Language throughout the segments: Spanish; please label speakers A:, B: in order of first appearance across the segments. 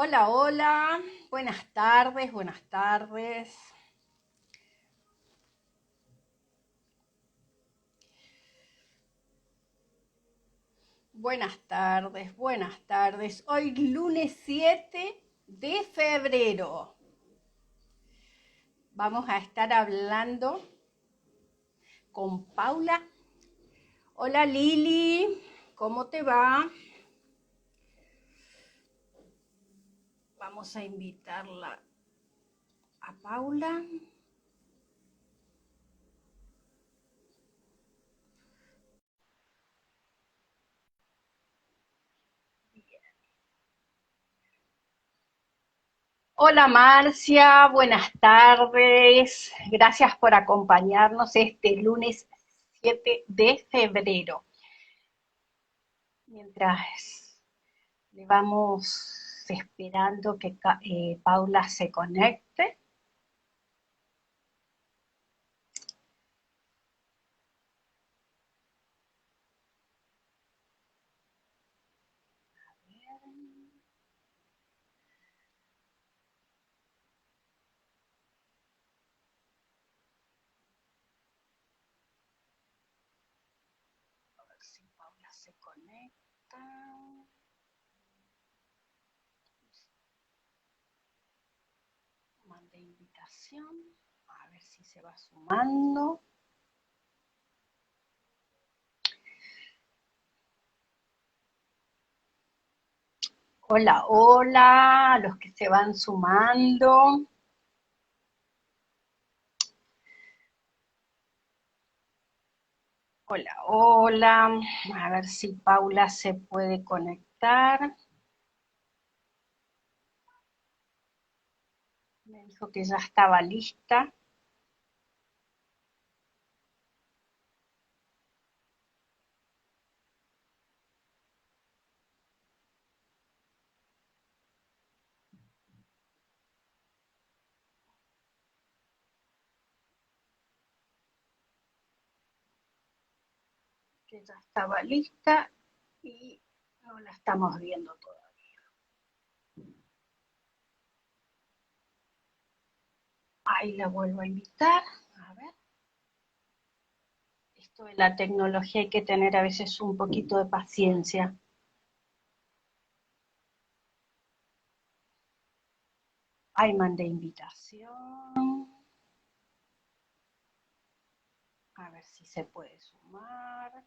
A: Hola, hola, buenas tardes, buenas tardes. Buenas tardes, buenas tardes. Hoy lunes 7 de febrero. Vamos a estar hablando con Paula. Hola Lili, ¿cómo te va? Vamos a invitarla a Paula. Hola Marcia, buenas tardes. Gracias por acompañarnos este lunes 7 de febrero. Mientras le vamos esperando que Paula se conecte. A ver si Paula se conecta. Mande invitación. A ver si se va sumando. Hola, hola, los que se van sumando. Hola, hola. A ver si Paula se puede conectar. Me dijo que ya estaba lista. Que ya estaba lista y no la estamos viendo todavía. Ahí la vuelvo a invitar. A ver. Esto de la tecnología hay que tener a veces un poquito de paciencia. Ahí mandé invitación. A ver si se puede sumar.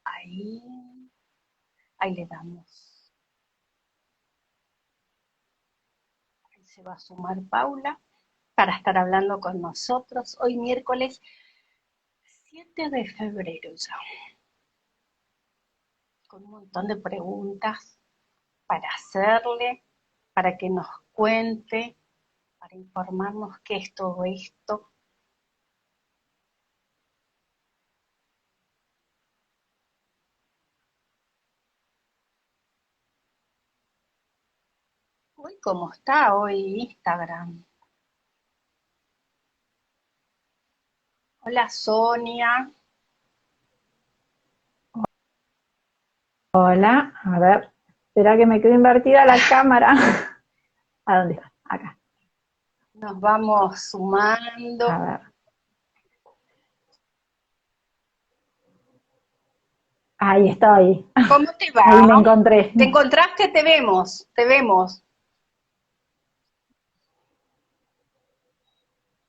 A: Ahí. Ahí le damos. Ahí se va a sumar Paula para estar hablando con nosotros. Hoy miércoles 7 de febrero ya. Con un montón de preguntas para hacerle, para que nos cuente, para informarnos qué es todo esto. Uy, ¿cómo está hoy Instagram? Hola Sonia.
B: Hola, a ver, espera que me quedo invertida la cámara. ¿A dónde está? Acá.
A: Nos vamos
B: A
A: sumando.
B: ver. Ahí estoy.
A: ¿Cómo te
B: Ahí
A: va?
B: me encontré.
A: ¿Te encontraste? Te vemos, te vemos.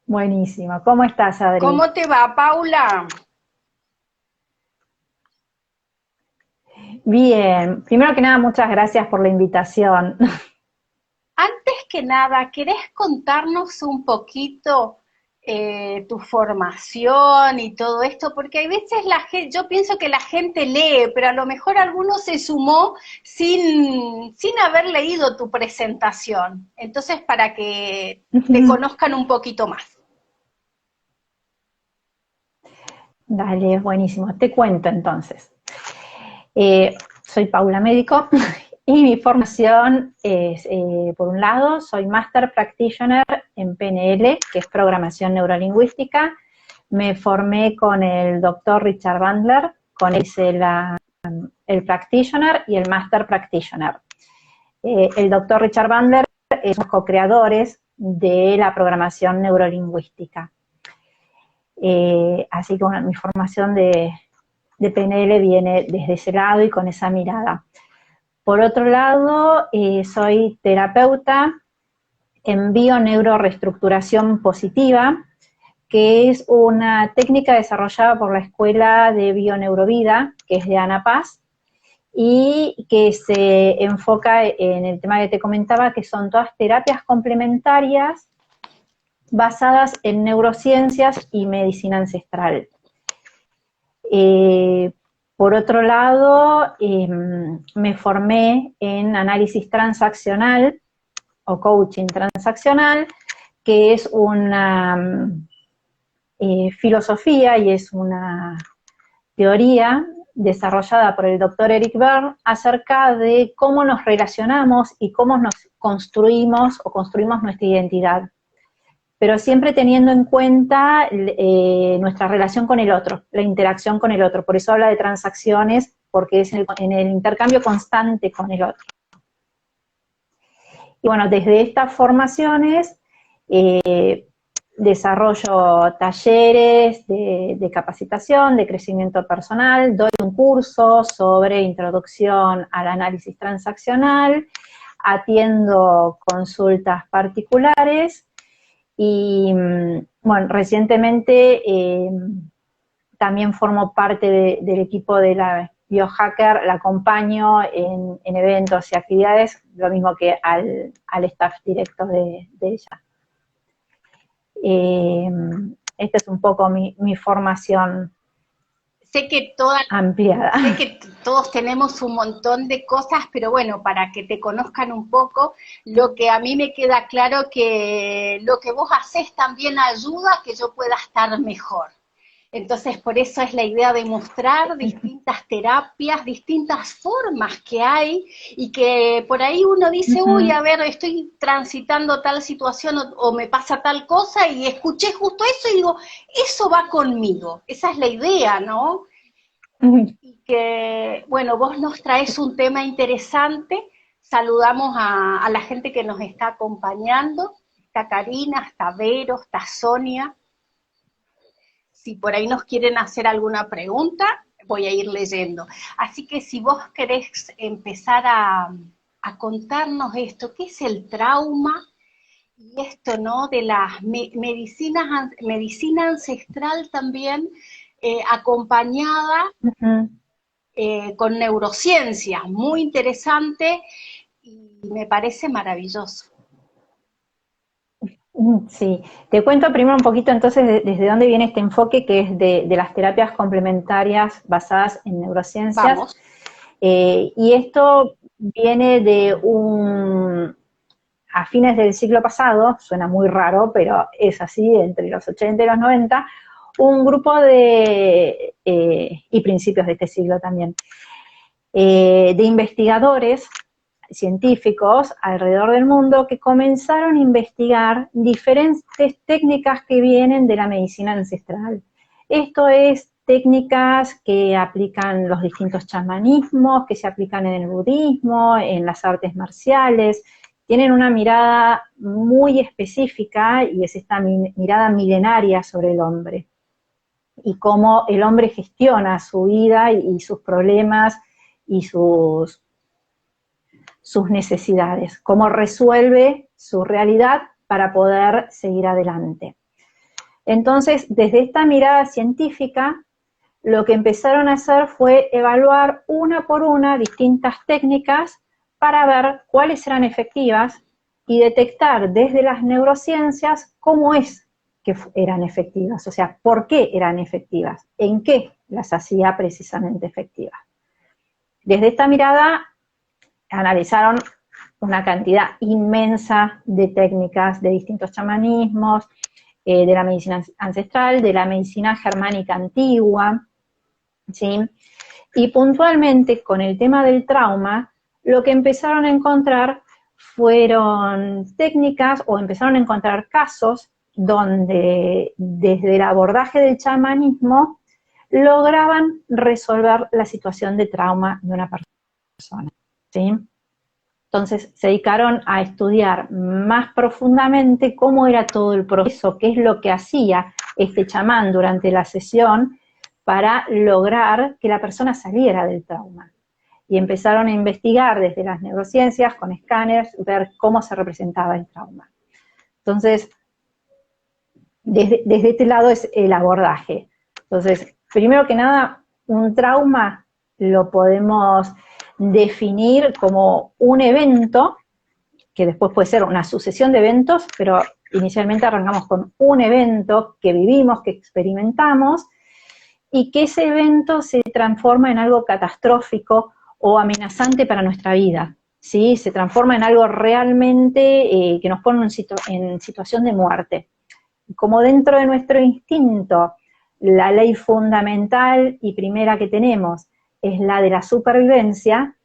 B: Buenísimo. ¿Cómo estás, Adri?
A: ¿Cómo te va, Paula?
B: Bien. Primero que nada, muchas gracias por la invitación.
A: Antes que nada, ¿querés contarnos un poquito tu formación y todo esto? Porque hay veces yo pienso que la gente lee, pero a lo mejor alguno se sumó sin haber leído tu presentación. Entonces, para que te conozcan un poquito más.
B: Dale, buenísimo. Te cuento entonces. Soy Paula Médico, Y mi formación es, por un lado, soy Master Practitioner en PNL, que es Programación Neurolingüística. Me formé con el doctor Richard Bandler, con él hice el Practitioner y el Master Practitioner. El doctor Richard Bandler es uno de los co-creadores de la programación neurolingüística. Así que bueno, mi formación de PNL viene desde ese lado y con esa mirada. Por otro lado, soy terapeuta en bioneuroreestructuración positiva, que es una técnica desarrollada por la Escuela de Bioneurovida, que es de Ana Paz, y que se enfoca en el tema que te comentaba, que son todas terapias complementarias basadas en neurociencias y medicina ancestral. Por otro lado, me formé en análisis transaccional o coaching transaccional, que es una filosofía y es una teoría desarrollada por el doctor Eric Berne acerca de cómo nos relacionamos y cómo nos construimos o construimos nuestra identidad, pero siempre teniendo en cuenta nuestra relación con el otro, la interacción con el otro. Por eso habla de transacciones, porque es en el intercambio constante con el otro. Y bueno, desde estas formaciones desarrollo talleres de capacitación, de crecimiento personal, doy un curso sobre introducción al análisis transaccional, atiendo consultas particulares y, bueno, recientemente también formo parte del equipo de la Biohacker, la acompaño en eventos y actividades, lo mismo que al staff directo de ella. Esta es un poco mi formación ampliada.
A: Sé que todos tenemos un montón de cosas, pero bueno, para que te conozcan un poco, lo que a mí me queda claro que lo que vos hacés también ayuda a que yo pueda estar mejor. Entonces, por eso es la idea de mostrar distintas terapias, distintas formas que hay, y que por ahí uno dice, uy, a ver, estoy transitando tal situación o me pasa tal cosa, y escuché justo eso y digo, eso va conmigo. Esa es la idea, ¿no? Y que, bueno, vos nos traes un tema interesante. Saludamos a la gente que nos está acompañando. Está Karina, está Vero, está Sonia. Si por ahí nos quieren hacer alguna pregunta, voy a ir leyendo. Así que si vos querés empezar a contarnos esto, ¿qué es el trauma? Y esto, ¿no? De las medicina ancestral también, acompañada con neurociencia, muy interesante, y me parece maravilloso.
B: Sí, te cuento primero un poquito entonces desde dónde viene este enfoque, que es de las terapias complementarias basadas en neurociencias.
A: Vamos.
B: Y esto viene de a fines del siglo pasado, suena muy raro, pero es así, entre los 80 y los 90, un grupo y principios de este siglo también, de investigadores científicos alrededor del mundo que comenzaron a investigar diferentes técnicas que vienen de la medicina ancestral. Esto es técnicas que aplican los distintos chamanismos, que se aplican en el budismo, en las artes marciales, tienen una mirada muy específica y es esta mirada milenaria sobre el hombre y cómo el hombre gestiona su vida y sus problemas y sus necesidades, cómo resuelve su realidad para poder seguir adelante. Entonces, desde esta mirada científica, lo que empezaron a hacer fue evaluar una por una distintas técnicas para ver cuáles eran efectivas y detectar desde las neurociencias cómo es que eran efectivas, o sea, por qué eran efectivas, en qué las hacía precisamente efectivas. Desde esta mirada analizaron una cantidad inmensa de técnicas de distintos chamanismos, de la medicina ancestral, de la medicina germánica antigua, ¿sí? Y puntualmente con el tema del trauma, lo que empezaron a encontrar fueron técnicas o empezaron a encontrar casos donde desde el abordaje del chamanismo lograban resolver la situación de trauma de una persona, ¿sí? Entonces se dedicaron a estudiar más profundamente cómo era todo el proceso, qué es lo que hacía este chamán durante la sesión para lograr que la persona saliera del trauma. Y empezaron a investigar desde las neurociencias, con escáneres, ver cómo se representaba el trauma. Entonces, desde este lado es el abordaje. Entonces, primero que nada, un trauma lo podemos definir como un evento, que después puede ser una sucesión de eventos, pero inicialmente arrancamos con un evento que vivimos, que experimentamos, y que ese evento se transforma en algo catastrófico o amenazante para nuestra vida, ¿sí? Se transforma en algo realmente que nos pone en situación de muerte. Como dentro de nuestro instinto, la ley fundamental y primera que tenemos es la de la supervivencia,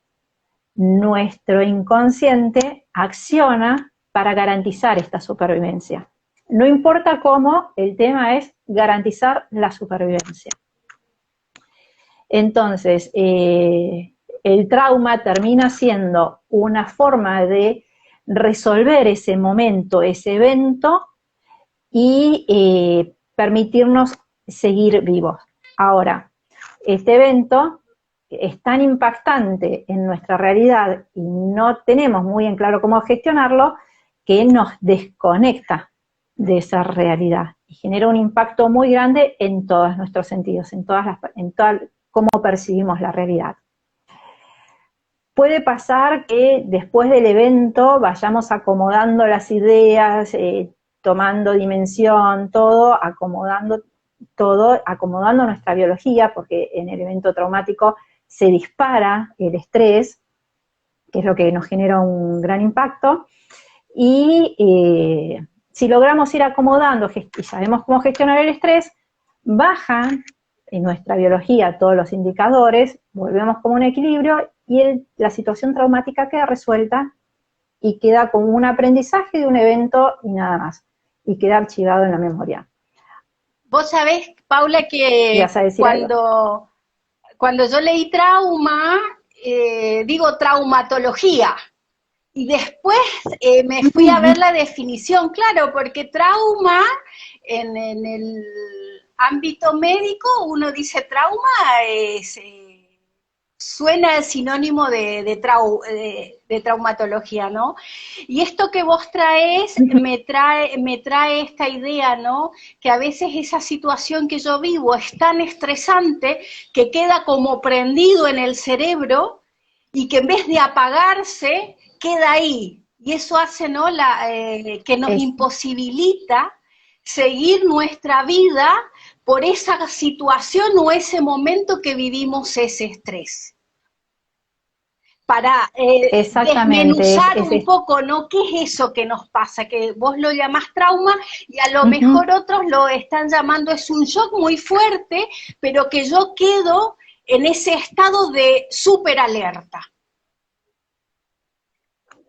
B: nuestro inconsciente acciona para garantizar esta supervivencia. No importa cómo, el tema es garantizar la supervivencia. Entonces, el trauma termina siendo una forma de resolver ese momento, ese evento, y permitirnos seguir vivos. Ahora, este evento es tan impactante en nuestra realidad y no tenemos muy en claro cómo gestionarlo, que nos desconecta de esa realidad y genera un impacto muy grande en todos nuestros sentidos, en cómo percibimos la realidad. Puede pasar que después del evento vayamos acomodando las ideas, tomando dimensión, acomodando nuestra biología, porque en el evento traumático se dispara el estrés, que es lo que nos genera un gran impacto, y si logramos ir acomodando y sabemos cómo gestionar el estrés, bajan en nuestra biología todos los indicadores, volvemos como un equilibrio y la situación traumática queda resuelta y queda como un aprendizaje de un evento y nada más, y queda archivado en la memoria.
A: Vos sabés, Paula, que cuando yo leí trauma, digo traumatología, y después me fui a ver la definición, claro, porque trauma en el ámbito médico, uno dice trauma, suena el sinónimo de traumatología, ¿no? Y esto que vos traes me trae esta idea, ¿no? Que a veces esa situación que yo vivo es tan estresante que queda como prendido en el cerebro y que en vez de apagarse, queda ahí. Y eso hace, ¿no? Que nos imposibilita seguir nuestra vida por esa situación o ese momento que vivimos ese estrés. Para desmenuzar un poco, ¿no? ¿Qué es eso que nos pasa? Que vos lo llamás trauma y a lo mejor otros lo están llamando, es un shock muy fuerte, pero que yo quedo en ese estado de superalerta.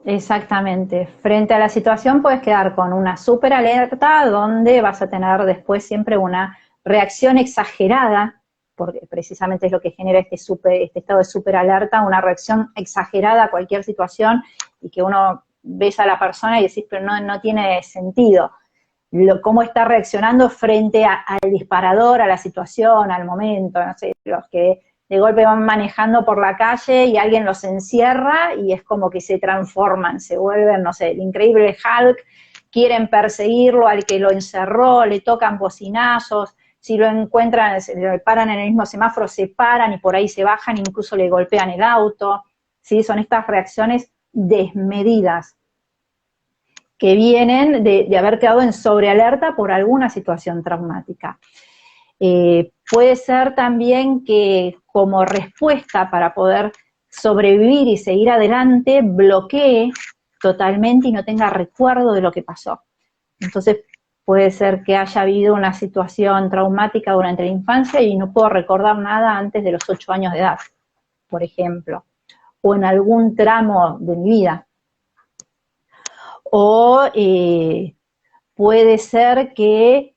B: Exactamente. Frente a la situación puedes quedar con una superalerta donde vas a tener después siempre una reacción exagerada, porque precisamente es lo que genera este estado de superalerta, una reacción exagerada a cualquier situación y que uno ves a la persona y decís, pero no tiene sentido. Cómo está reaccionando frente al disparador, a la situación, al momento, no sé, los que de golpe van manejando por la calle y alguien los encierra y es como que se transforman, se vuelven, no sé, el increíble Hulk, quieren perseguirlo al que lo encerró, le tocan bocinazos, si lo encuentran, le paran en el mismo semáforo, se paran y por ahí se bajan, incluso le golpean el auto, ¿sí? Son estas reacciones desmedidas que vienen de haber quedado en sobrealerta por alguna situación traumática. Puede ser también que como respuesta para poder sobrevivir y seguir adelante, bloquee totalmente y no tenga recuerdo de lo que pasó. Entonces puede ser que haya habido una situación traumática durante la infancia y no puedo recordar nada antes de los 8 años de edad, por ejemplo. o en algún tramo de mi vida. O puede ser que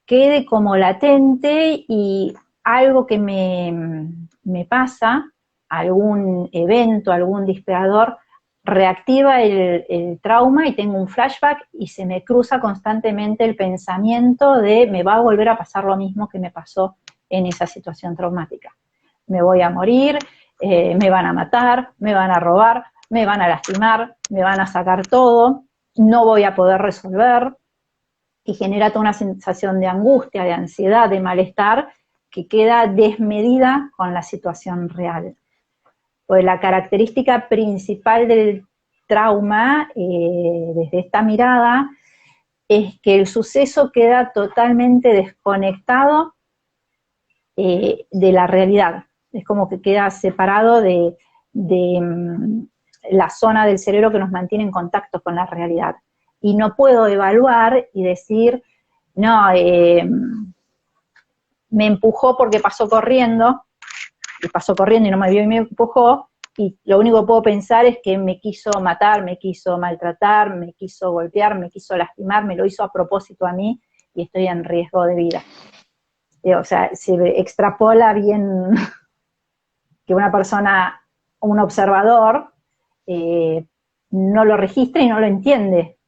B: quede como latente y algo que me pasa, algún evento, algún disparador, reactiva el trauma y tengo un flashback y se me cruza constantemente el pensamiento de me va a volver a pasar lo mismo que me pasó en esa situación traumática. Me voy a morir, me van a matar, me van a robar, me van a lastimar, me van a sacar todo, no voy a poder resolver, y genera toda una sensación de angustia, de ansiedad, de malestar, que queda desmedida con la situación real. Pues la característica principal del trauma, desde esta mirada, es que el suceso queda totalmente desconectado de la realidad. Es como que queda separado de la zona del cerebro que nos mantiene en contacto con la realidad. Y no puedo evaluar y decir, no, me empujó porque pasó corriendo y no me vio y me empujó, y lo único que puedo pensar es que me quiso matar, me quiso maltratar, me quiso golpear, me quiso lastimar, me lo hizo a propósito a mí y estoy en riesgo de vida. O sea, se extrapola bien que una persona, un observador, no lo registra y no lo entiende,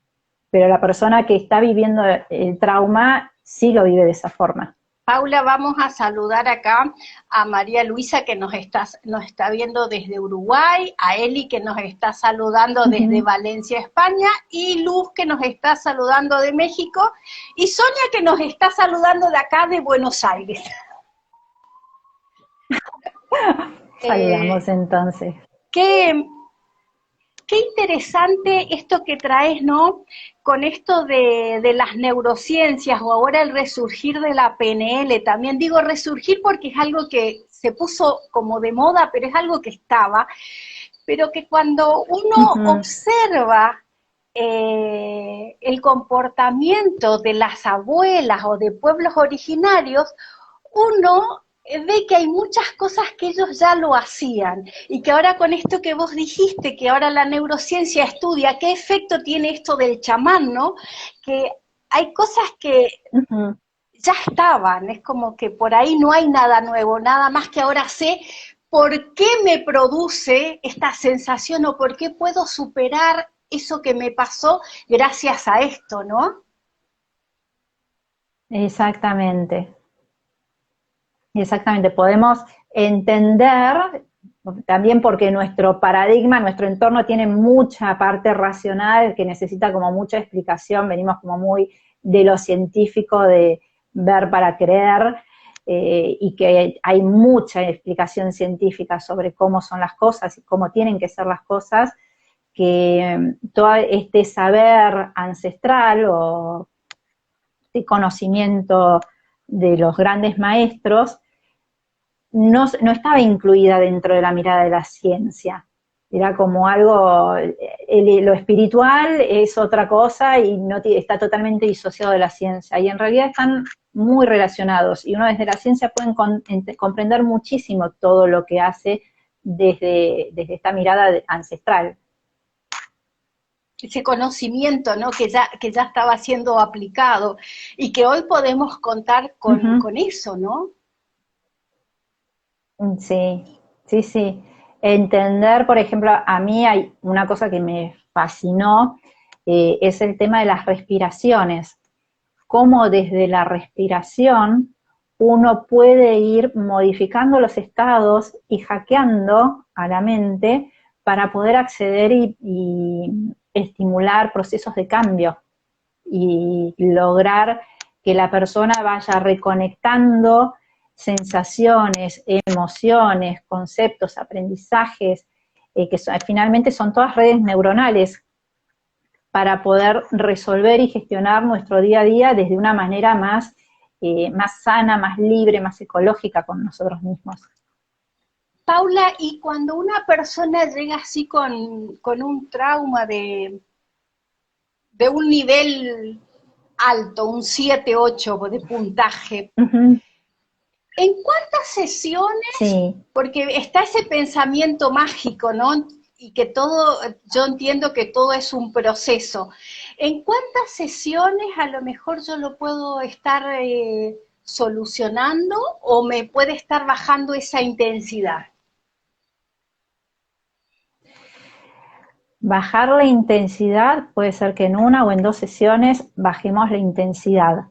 B: pero la persona que está viviendo el trauma sí lo vive de esa forma.
A: Paula, vamos a saludar acá a María Luisa, que nos está viendo desde Uruguay, a Eli, que nos está saludando desde Valencia, España, y Luz, que nos está saludando de México, y Sonia, que nos está saludando de acá, de Buenos Aires.
B: Saludamos entonces.
A: Qué interesante esto que traes, ¿no? Con esto de las neurociencias o ahora el resurgir de la PNL. También digo resurgir porque es algo que se puso como de moda, pero es algo que estaba. Pero que cuando uno observa el comportamiento de las abuelas o de pueblos originarios, uno ve que hay muchas cosas que ellos ya lo hacían y que ahora con esto que vos dijiste, que ahora la neurociencia estudia qué efecto tiene esto del chamán, ¿no? Que hay cosas que ya estaban, es como que por ahí no hay nada nuevo, nada más que ahora sé por qué me produce esta sensación o por qué puedo superar eso que me pasó gracias a esto, ¿no?
B: Exactamente. Exactamente, podemos entender, también porque nuestro paradigma, nuestro entorno tiene mucha parte racional que necesita como mucha explicación, venimos como muy de lo científico, de ver para creer, y que hay mucha explicación científica sobre cómo son las cosas y cómo tienen que ser las cosas, que todo este saber ancestral o este conocimiento de los grandes maestros no estaba incluida dentro de la mirada de la ciencia. Era como algo, lo espiritual es otra cosa y no está totalmente disociado de la ciencia. Y en realidad están muy relacionados. Y uno desde la ciencia puede comprender muchísimo todo lo que hace desde esta mirada ancestral.
A: Ese conocimiento, ¿no? Que ya estaba siendo aplicado y que hoy podemos contar con eso, ¿no?
B: Sí, sí, sí. Entender, por ejemplo, a mí hay una cosa que me fascinó, es el tema de las respiraciones. Cómo desde la respiración uno puede ir modificando los estados y hackeando a la mente para poder acceder y estimular procesos de cambio y lograr que la persona vaya reconectando sensaciones, emociones, conceptos, aprendizajes, finalmente son todas redes neuronales para poder resolver y gestionar nuestro día a día desde una manera más sana, más libre, más ecológica con nosotros mismos.
A: Paula, y cuando una persona llega así con un trauma de un nivel alto, un 7, 8 de puntaje, ¿En cuántas sesiones?
B: Sí.
A: Porque está ese pensamiento mágico, ¿no? Y que todo, yo entiendo que todo es un proceso. ¿En cuántas sesiones a lo mejor yo lo puedo estar solucionando o me puede estar bajando esa intensidad?
B: Bajar la intensidad puede ser que en una o en 2 sesiones bajemos la intensidad.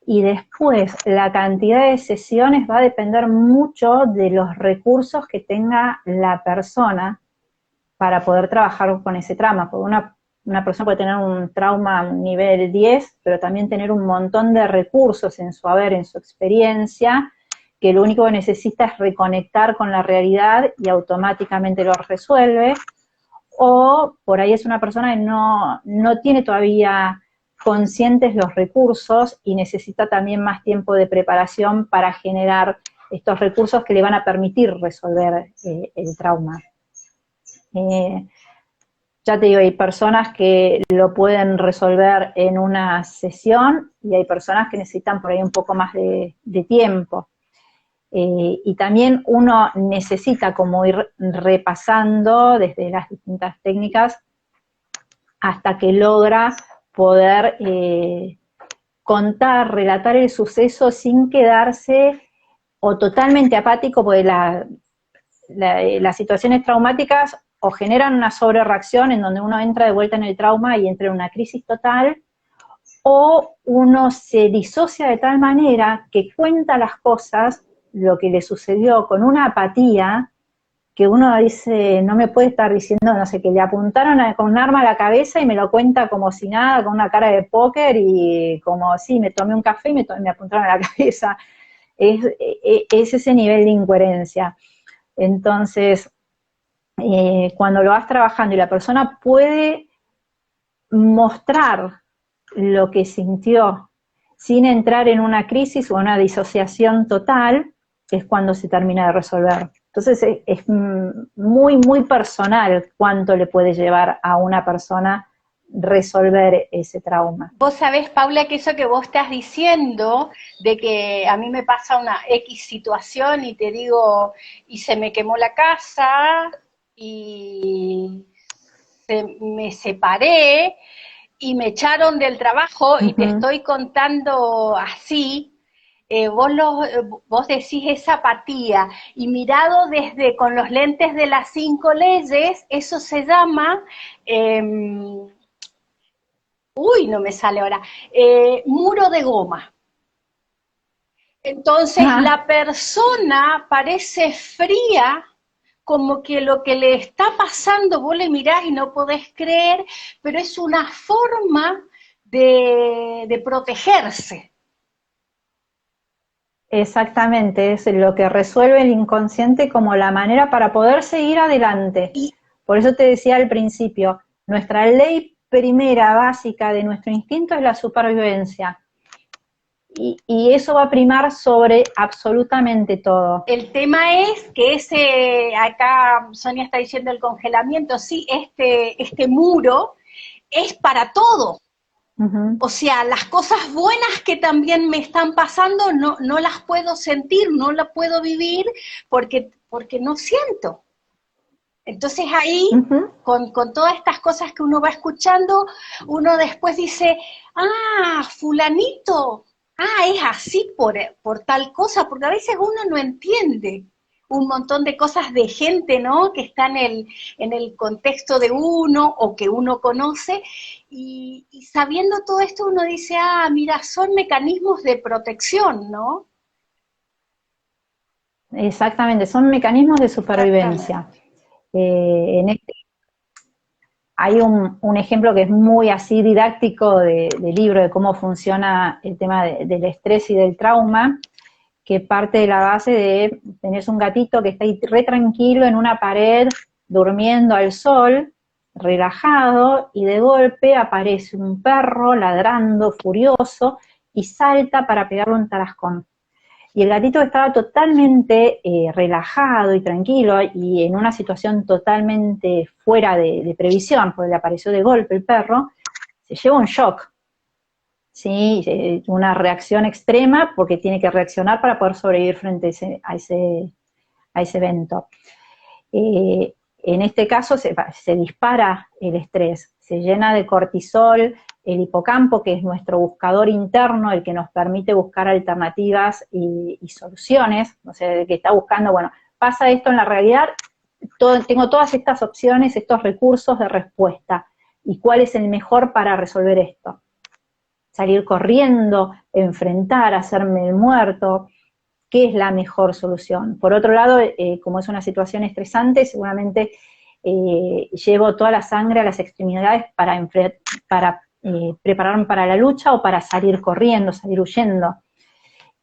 B: Y después la cantidad de sesiones va a depender mucho de los recursos que tenga la persona para poder trabajar con ese trauma. Porque una persona puede tener un trauma nivel 10, pero también tener un montón de recursos en su haber, en su experiencia, que lo único que necesita es reconectar con la realidad y automáticamente lo resuelve. O por ahí es una persona que no tiene todavía conscientes los recursos y necesita también más tiempo de preparación para generar estos recursos que le van a permitir resolver el trauma. Ya te digo, hay personas que lo pueden resolver en una sesión y hay personas que necesitan por ahí un poco más de tiempo. Y también uno necesita como ir repasando desde las distintas técnicas hasta que logra poder contar, relatar el suceso sin quedarse o totalmente apático, porque las situaciones traumáticas o generan una sobrereacción en donde uno entra de vuelta en el trauma y entra en una crisis total, o uno se disocia de tal manera que cuenta las cosas, lo que le sucedió, con una apatía que uno dice, no me puede estar diciendo, no sé, que le apuntaron con un arma a la cabeza y me lo cuenta como si nada, con una cara de póker y como, sí, me tomé un café y me apuntaron a la cabeza. Es ese nivel de incoherencia. Entonces, cuando lo vas trabajando y la persona puede mostrar lo que sintió sin entrar en una crisis o una disociación total, es cuando se termina de resolver. Entonces es muy, muy personal cuánto le puede llevar a una persona resolver ese trauma.
A: Vos sabés, Paula, que eso que vos estás diciendo, de que a mí me pasa una X situación y te digo, y se me quemó la casa, y me separé, y me echaron del trabajo, y te estoy contando así, vos decís esa apatía, y mirado desde con los lentes de las 5 leyes, eso se llama... no me sale ahora, muro de goma. Entonces la persona parece fría, como que lo que le está pasando vos le mirás y no podés creer, pero es una forma de protegerse.
B: Exactamente, es lo que resuelve el inconsciente como la manera para poder seguir adelante. Por eso te decía al principio, nuestra ley primera, básica de nuestro instinto es la supervivencia. Y eso va a primar sobre absolutamente todo.
A: El tema es que acá Sonia está diciendo el congelamiento, sí, este muro es para todo. O sea, las cosas buenas que también me están pasando no las puedo sentir, no las puedo vivir porque no siento. Entonces ahí, con todas estas cosas que uno va escuchando, uno después dice, fulanito, es así por tal cosa, porque a veces uno no entiende un montón de cosas de gente, ¿no?, que está en el contexto de uno o que uno conoce, y sabiendo todo esto uno dice, mira, son mecanismos de protección, ¿no?
B: Exactamente, son mecanismos de supervivencia. Hay un ejemplo que es muy así didáctico de libro de cómo funciona el tema del estrés y del trauma, que parte de la base de tenés un gatito que está ahí re tranquilo en una pared, durmiendo al sol, relajado, y de golpe aparece un perro ladrando, furioso, y salta para pegarle un tarascón. Y el gatito estaba totalmente relajado y tranquilo y en una situación totalmente fuera de previsión, porque le apareció de golpe el perro, se lleva un shock. ¿sí? Una reacción extrema porque tiene que reaccionar para poder sobrevivir frente a ese evento. En este caso se dispara el estrés, se llena de cortisol, el hipocampo, que es nuestro buscador interno, el que nos permite buscar alternativas y soluciones, o sea, el que está buscando, bueno, pasa esto en la realidad, tengo todas estas opciones, estos recursos de respuesta, y cuál es el mejor para resolver esto. Salir corriendo, enfrentar, hacerme el muerto, ¿qué es la mejor solución? Por otro lado, como es una situación estresante, seguramente llevo toda la sangre a las extremidades para prepararme para la lucha o para salir corriendo, salir huyendo.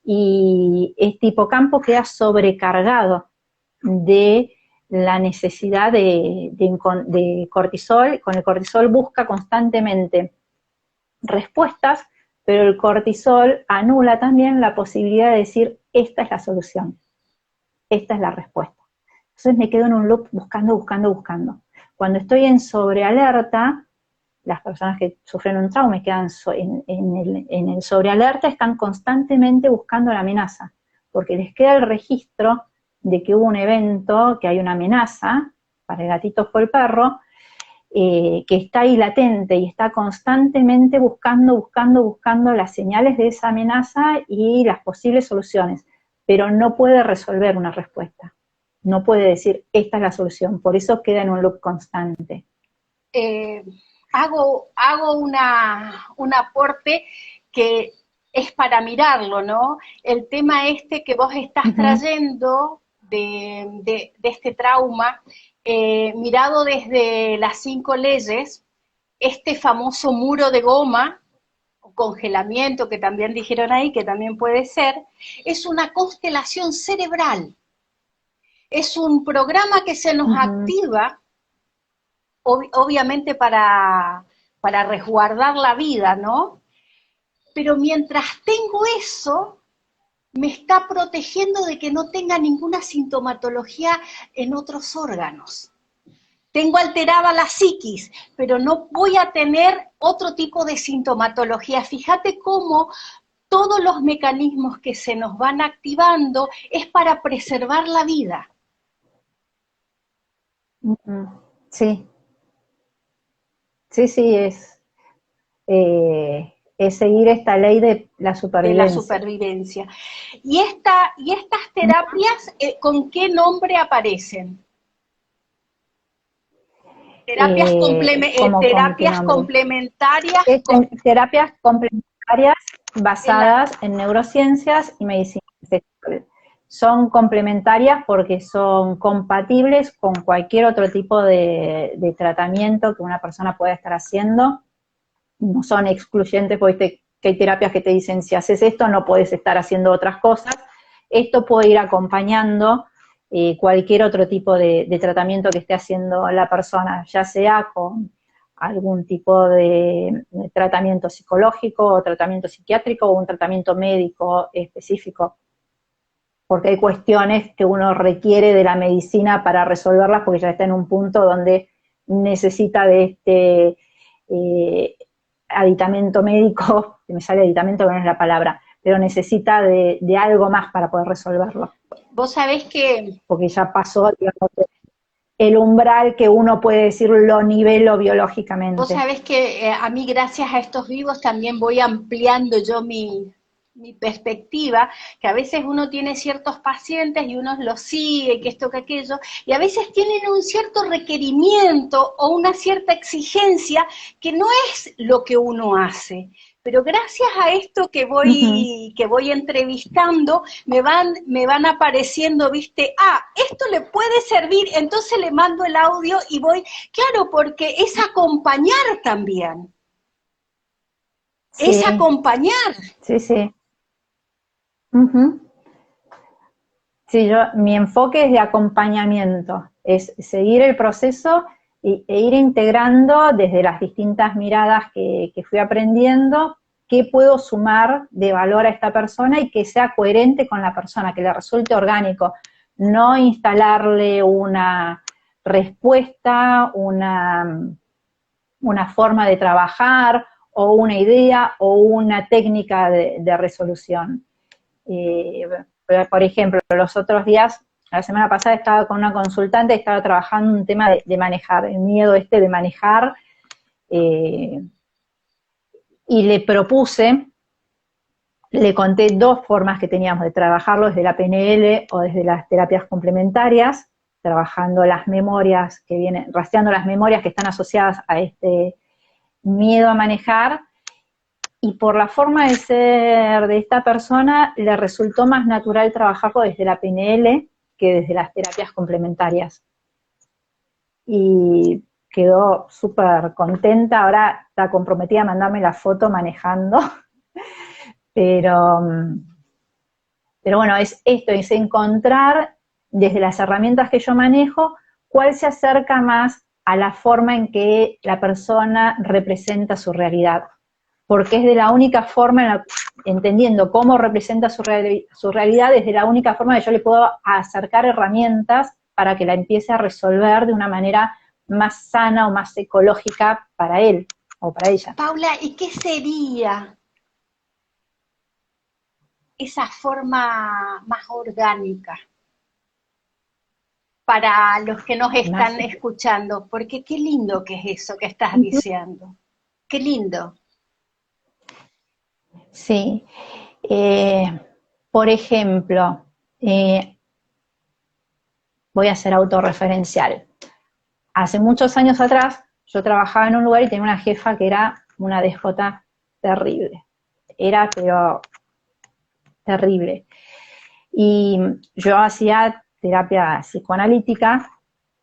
B: Y este hipocampo queda sobrecargado de la necesidad de cortisol. Con el cortisol busca constantemente respuestas, pero el cortisol anula también la posibilidad de decir, esta es la solución, esta es la respuesta. Entonces me quedo en un loop buscando, buscando, buscando. Cuando estoy en sobrealerta, las personas que sufren un trauma y quedan en el sobrealerta están constantemente buscando la amenaza, porque les queda el registro de que hubo un evento, que hay una amenaza, para el gatito fue el perro, que está ahí latente y está constantemente buscando, buscando, buscando las señales de esa amenaza y las posibles soluciones, pero no puede resolver una respuesta, no puede decir, esta es la solución, por eso queda en un loop constante.
A: Hago un aporte que es para mirarlo, ¿no? El tema este que vos estás trayendo de este trauma, mirado desde las 5 leyes, este famoso muro de goma, o congelamiento que también dijeron ahí, que también puede ser, es una constelación cerebral. Es un programa que se nos activa obviamente para resguardar la vida, ¿no? Pero mientras tengo eso, me está protegiendo de que no tenga ninguna sintomatología en otros órganos. Tengo alterada la psiquis, pero no voy a tener otro tipo de sintomatología. Fíjate cómo todos los mecanismos que se nos van activando es para preservar la vida.
B: Sí. Sí, es seguir esta ley de la supervivencia.
A: De la supervivencia. ¿Y estas terapias, con qué nombre aparecen? Terapias, terapias complementarias.
B: Terapias complementarias basadas en neurociencias y medicina ancestral. Son complementarias porque son compatibles con cualquier otro tipo de tratamiento que una persona pueda estar haciendo. No son excluyentes, porque que hay terapias que te dicen, si haces esto no puedes estar haciendo otras cosas. Esto puede ir acompañando cualquier otro tipo de tratamiento que esté haciendo la persona, ya sea con algún tipo de tratamiento psicológico o tratamiento psiquiátrico o un tratamiento médico específico, porque hay cuestiones que uno requiere de la medicina para resolverlas porque ya está en un punto donde necesita de este aditamento médico, que me sale aditamento, pero no es la palabra, pero necesita de algo más para poder resolverlo.
A: Vos sabés que...
B: Porque ya pasó, digamos, el umbral que uno puede decir lo nivelo biológicamente.
A: Vos sabés que a mí gracias a estos vivos también voy ampliando yo mi perspectiva, que a veces uno tiene ciertos pacientes y uno los sigue, que esto, que aquello, y a veces tienen un cierto requerimiento o una cierta exigencia que no es lo que uno hace. Pero gracias a esto que voy entrevistando, me van apareciendo, viste, esto le puede servir, entonces le mando el audio y voy, claro, porque es acompañar también. Sí. Es acompañar.
B: Sí. Sí, mi enfoque es de acompañamiento, es seguir el proceso e ir integrando desde las distintas miradas que fui aprendiendo, qué puedo sumar de valor a esta persona y que sea coherente con la persona, que le resulte orgánico, no instalarle una respuesta, una forma de trabajar o una idea o una técnica de resolución. Por ejemplo, los otros días, la semana pasada estaba con una consultante, estaba trabajando un tema de manejar, el miedo de manejar, y le propuse, le conté dos formas que teníamos de trabajarlo, desde la PNL o desde las terapias complementarias, trabajando las memorias que vienen, rastreando las memorias que están asociadas a este miedo a manejar, y por la forma de ser de esta persona, le resultó más natural trabajarlo desde la PNL que desde las terapias complementarias. Y quedó súper contenta, ahora está comprometida a mandarme la foto manejando, pero bueno, es esto, es encontrar desde las herramientas que yo manejo, cuál se acerca más a la forma en que la persona representa su realidad. Porque es de la única forma, entendiendo cómo representa su realidad, es de la única forma que yo le puedo acercar herramientas para que la empiece a resolver de una manera más sana o más ecológica para él o para ella.
A: Paula, ¿y qué sería esa forma más orgánica para los que nos están escuchando? Porque qué lindo que es eso que estás diciendo. Qué lindo.
B: Sí. Por ejemplo, voy a ser autorreferencial. Hace muchos años atrás, yo trabajaba en un lugar y tenía una jefa que era una déspota terrible. Era, pero terrible. Y yo hacía terapia psicoanalítica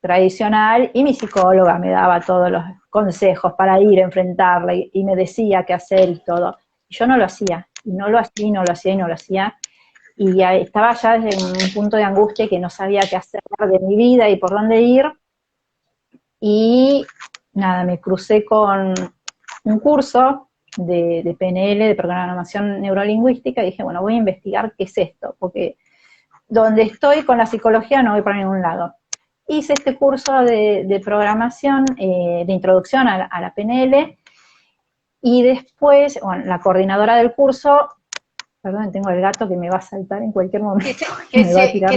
B: tradicional y mi psicóloga me daba todos los consejos para ir a enfrentarla y me decía qué hacer y todo. Y yo no lo hacía, y no lo hacía, y no lo hacía, y no lo hacía. Y ya estaba ya desde un punto de angustia que no sabía qué hacer de mi vida y por dónde ir. Y nada, me crucé con un curso de PNL, de programación neurolingüística, y dije, bueno, voy a investigar qué es esto, porque donde estoy con la psicología no voy para ningún lado. Hice este curso de programación, de introducción a la PNL, y después, bueno, la coordinadora del curso, perdón, tengo el gato que me va a saltar en cualquier momento.
A: Que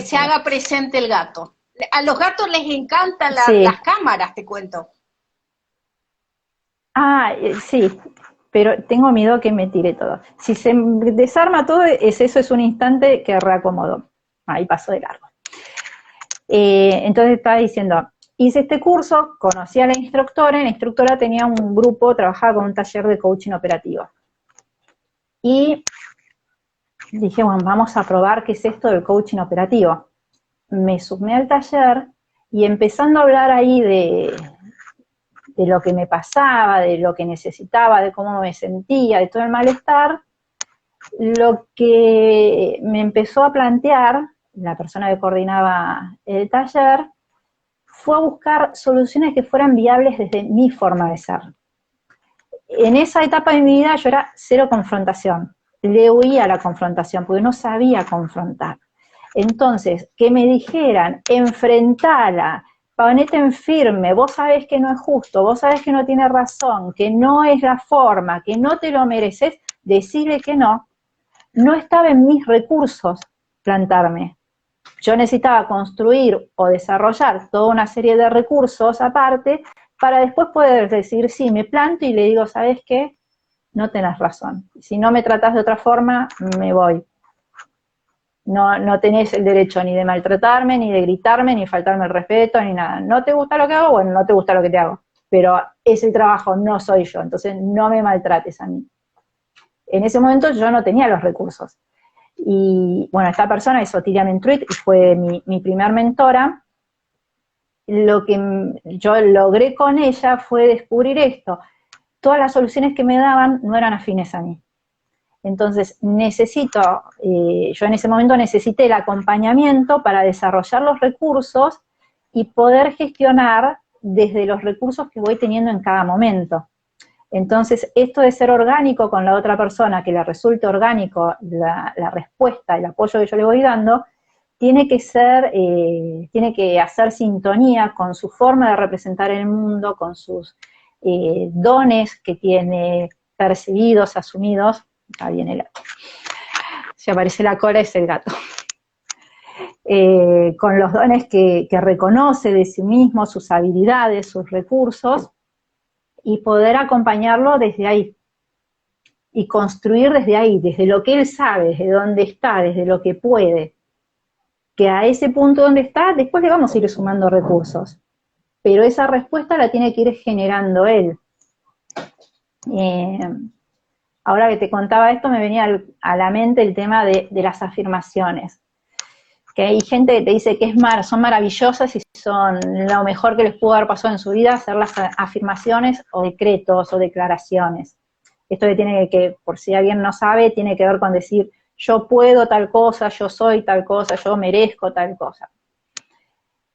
A: se haga presente el gato. A los gatos les encantan las cámaras, te cuento.
B: Sí, pero tengo miedo que me tire todo. Si se desarma todo, eso es un instante que reacomodo. Ahí paso de largo. Entonces estaba diciendo, hice este curso, conocí a la instructora tenía un grupo, trabajaba con un taller de coaching operativo. Y dije, bueno, vamos a probar qué es esto del coaching operativo. Me sumé al taller y empezando a hablar ahí de lo que me pasaba, de lo que necesitaba, de cómo me sentía, de todo el malestar, lo que me empezó a plantear la persona que coordinaba el taller fue a buscar soluciones que fueran viables desde mi forma de ser. En esa etapa de mi vida yo era cero confrontación, le huía a la confrontación porque no sabía confrontar. Entonces, que me dijeran, enfrentala, ponete en firme, vos sabés que no es justo, vos sabés que no tiene razón, que no es la forma, que no te lo mereces, decirle que no estaba en mis recursos plantarme. Yo necesitaba construir o desarrollar toda una serie de recursos aparte para después poder decir, sí, me planto y le digo, ¿sabes qué? No tenés razón. Si no me tratás de otra forma, me voy. No tenés el derecho ni de maltratarme, ni de gritarme, ni faltarme el respeto, ni nada. ¿No te gusta lo que hago? Bueno, no te gusta lo que te hago. Pero es el trabajo, no soy yo. Entonces no me maltrates a mí. En ese momento yo no tenía los recursos. Y bueno, esta persona es Otilia Mentruit y fue mi primer mentora. Lo que yo logré con ella fue descubrir esto. Todas las soluciones que me daban no eran afines a mí. Entonces yo en ese momento necesité el acompañamiento para desarrollar los recursos y poder gestionar desde los recursos que voy teniendo en cada momento. Entonces, esto de ser orgánico con la otra persona, que le resulte orgánico la respuesta, el apoyo que yo le voy dando, tiene que hacer sintonía con su forma de representar el mundo, con sus dones que tiene percibidos, asumidos, acá viene si aparece la cola es el gato, con los dones que reconoce de sí mismo, sus habilidades, sus recursos, y poder acompañarlo desde ahí, y construir desde ahí, desde lo que él sabe, desde donde está, desde lo que puede, que a ese punto donde está, después le vamos a ir sumando recursos, pero esa respuesta la tiene que ir generando él. Ahora que te contaba esto, me venía a la mente el tema de las afirmaciones, que hay gente que te dice que son maravillosas y son lo mejor que les pudo haber pasado en su vida, hacer las afirmaciones o decretos o declaraciones. Esto que tiene que, por si alguien no sabe, tiene que ver con decir, yo puedo tal cosa, yo soy tal cosa, yo merezco tal cosa.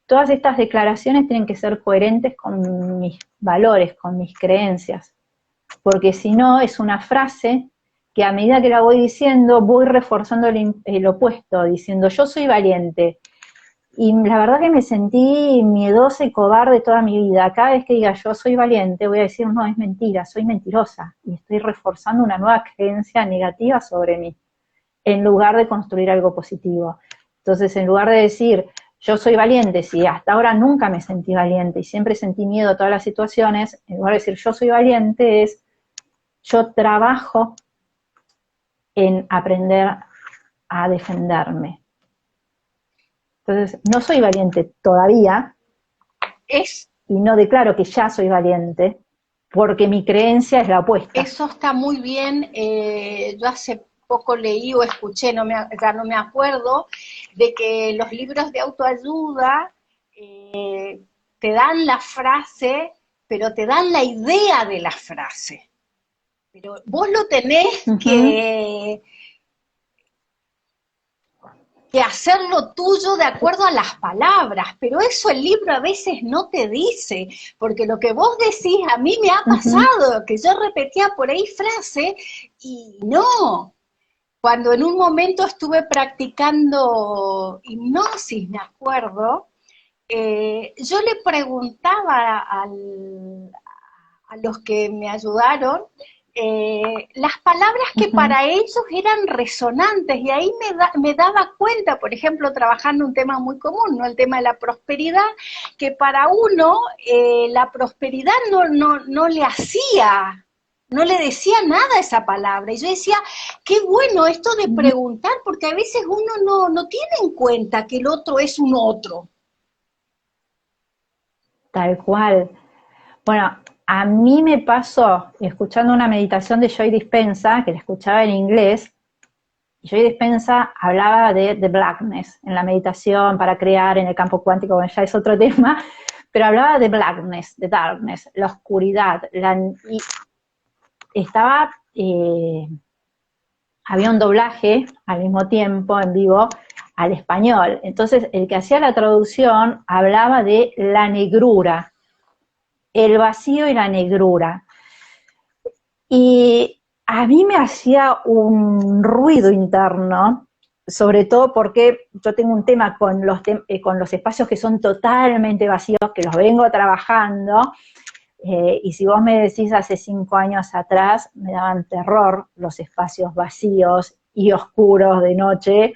B: Todas estas declaraciones tienen que ser coherentes con mis valores, con mis creencias, porque si no es una frase que a medida que la voy diciendo, voy reforzando el opuesto, diciendo yo soy valiente. Y la verdad que me sentí miedosa y cobarde toda mi vida. Cada vez que diga yo soy valiente, voy a decir no, es mentira, soy mentirosa. Y estoy reforzando una nueva creencia negativa sobre mí, en lugar de construir algo positivo. Entonces, en lugar de decir yo soy valiente, si hasta ahora nunca me sentí valiente y siempre sentí miedo a todas las situaciones, en lugar de decir yo soy valiente es yo trabajo en aprender a defenderme. Entonces, no soy valiente todavía, y no declaro que ya soy valiente, porque mi creencia es la opuesta.
A: Eso está muy bien. Yo hace poco leí o escuché, ya no me acuerdo, de que los libros de autoayuda te dan la frase, pero te dan la idea de la frase. Pero vos lo tenés que hacerlo tuyo de acuerdo a las palabras, pero eso el libro a veces no te dice, porque lo que vos decís, a mí me ha pasado, que yo repetía por ahí frase, y no. Cuando en un momento estuve practicando hipnosis, me acuerdo, yo le preguntaba a los que me ayudaron, las palabras que para ellos eran resonantes, y ahí me daba cuenta, por ejemplo, trabajando un tema muy común, ¿no? El tema de la prosperidad, que para uno la prosperidad no le hacía, no le decía nada a esa palabra, y yo decía, qué bueno esto de preguntar, porque a veces uno no tiene en cuenta que el otro es un otro.
B: Tal cual. Bueno, a mí me pasó, escuchando una meditación de Joy Dispenza, que la escuchaba en inglés, y Joy Dispenza hablaba de the blackness en la meditación para crear en el campo cuántico, bueno, ya es otro tema, pero hablaba de blackness, de darkness, la oscuridad, y estaba, había un doblaje al mismo tiempo en vivo al español, entonces el que hacía la traducción hablaba de la negrura, el vacío y la negrura. Y a mí me hacía un ruido interno, sobre todo porque yo tengo un tema con los espacios que son totalmente vacíos, que los vengo trabajando, y si vos me decís hace 5 años atrás, me daban terror los espacios vacíos y oscuros de noche,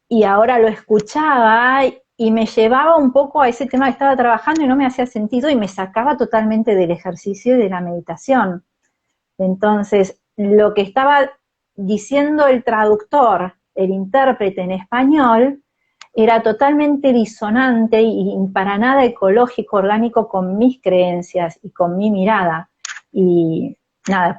B: y ahora lo escuchaba y me llevaba un poco a ese tema que estaba trabajando y no me hacía sentido y me sacaba totalmente del ejercicio y de la meditación. Entonces, lo que estaba diciendo el traductor, el intérprete en español, era totalmente disonante y para nada ecológico, orgánico con mis creencias y con mi mirada. Y nada,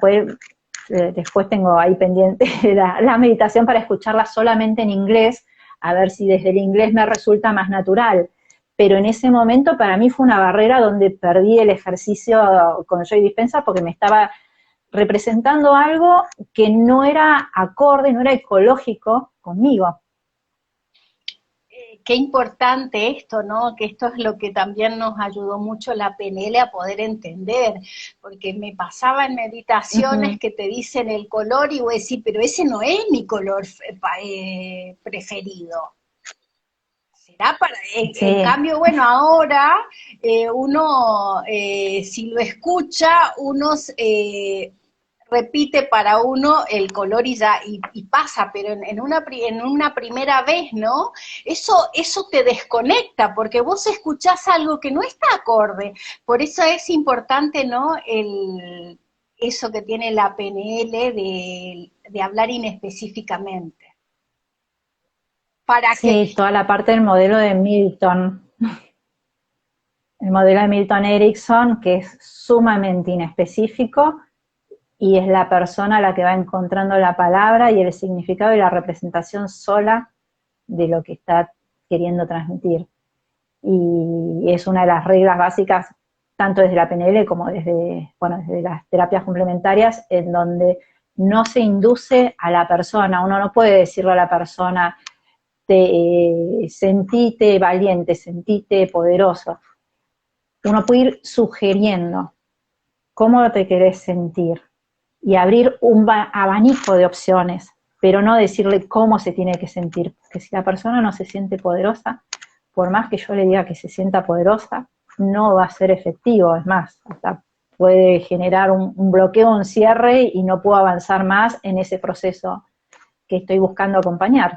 B: después tengo ahí pendiente la meditación para escucharla solamente en inglés, a ver si desde el inglés me resulta más natural. Pero en ese momento para mí fue una barrera donde perdí el ejercicio con Joy Dispenza porque me estaba representando algo que no era acorde, no era ecológico conmigo.
A: Qué importante esto, ¿no? Que esto es lo que también nos ayudó mucho la PNL a poder entender, porque me pasaba en meditaciones que te dicen el color y voy a decir, pero ese no es mi color preferido. será para, en
B: Sí,
A: cambio, bueno, ahora uno, si lo escucha, uno repite para uno el color y ya, y pasa, pero en una primera vez, ¿no? Eso te desconecta, porque vos escuchás algo que no está acorde. Por eso es importante, ¿no? Eso que tiene la PNL de hablar inespecíficamente. Para que,
B: sí, toda la parte del modelo de Milton, el modelo de Milton Erickson, que es sumamente inespecífico y es la persona la que va encontrando la palabra y el significado y la representación sola de lo que está queriendo transmitir. Y es una de las reglas básicas, tanto desde la PNL como desde, bueno, desde las terapias complementarias, en donde no se induce a la persona. Uno no puede decirle a la persona, sentite valiente, sentite poderoso. Uno puede ir sugiriendo cómo te querés sentir y abrir un abanico de opciones, pero no decirle cómo se tiene que sentir, porque si la persona no se siente poderosa, por más que yo le diga que se sienta poderosa, no va a ser efectivo, es más, hasta puede generar un bloqueo, un cierre y no puedo avanzar más en ese proceso que estoy buscando acompañar.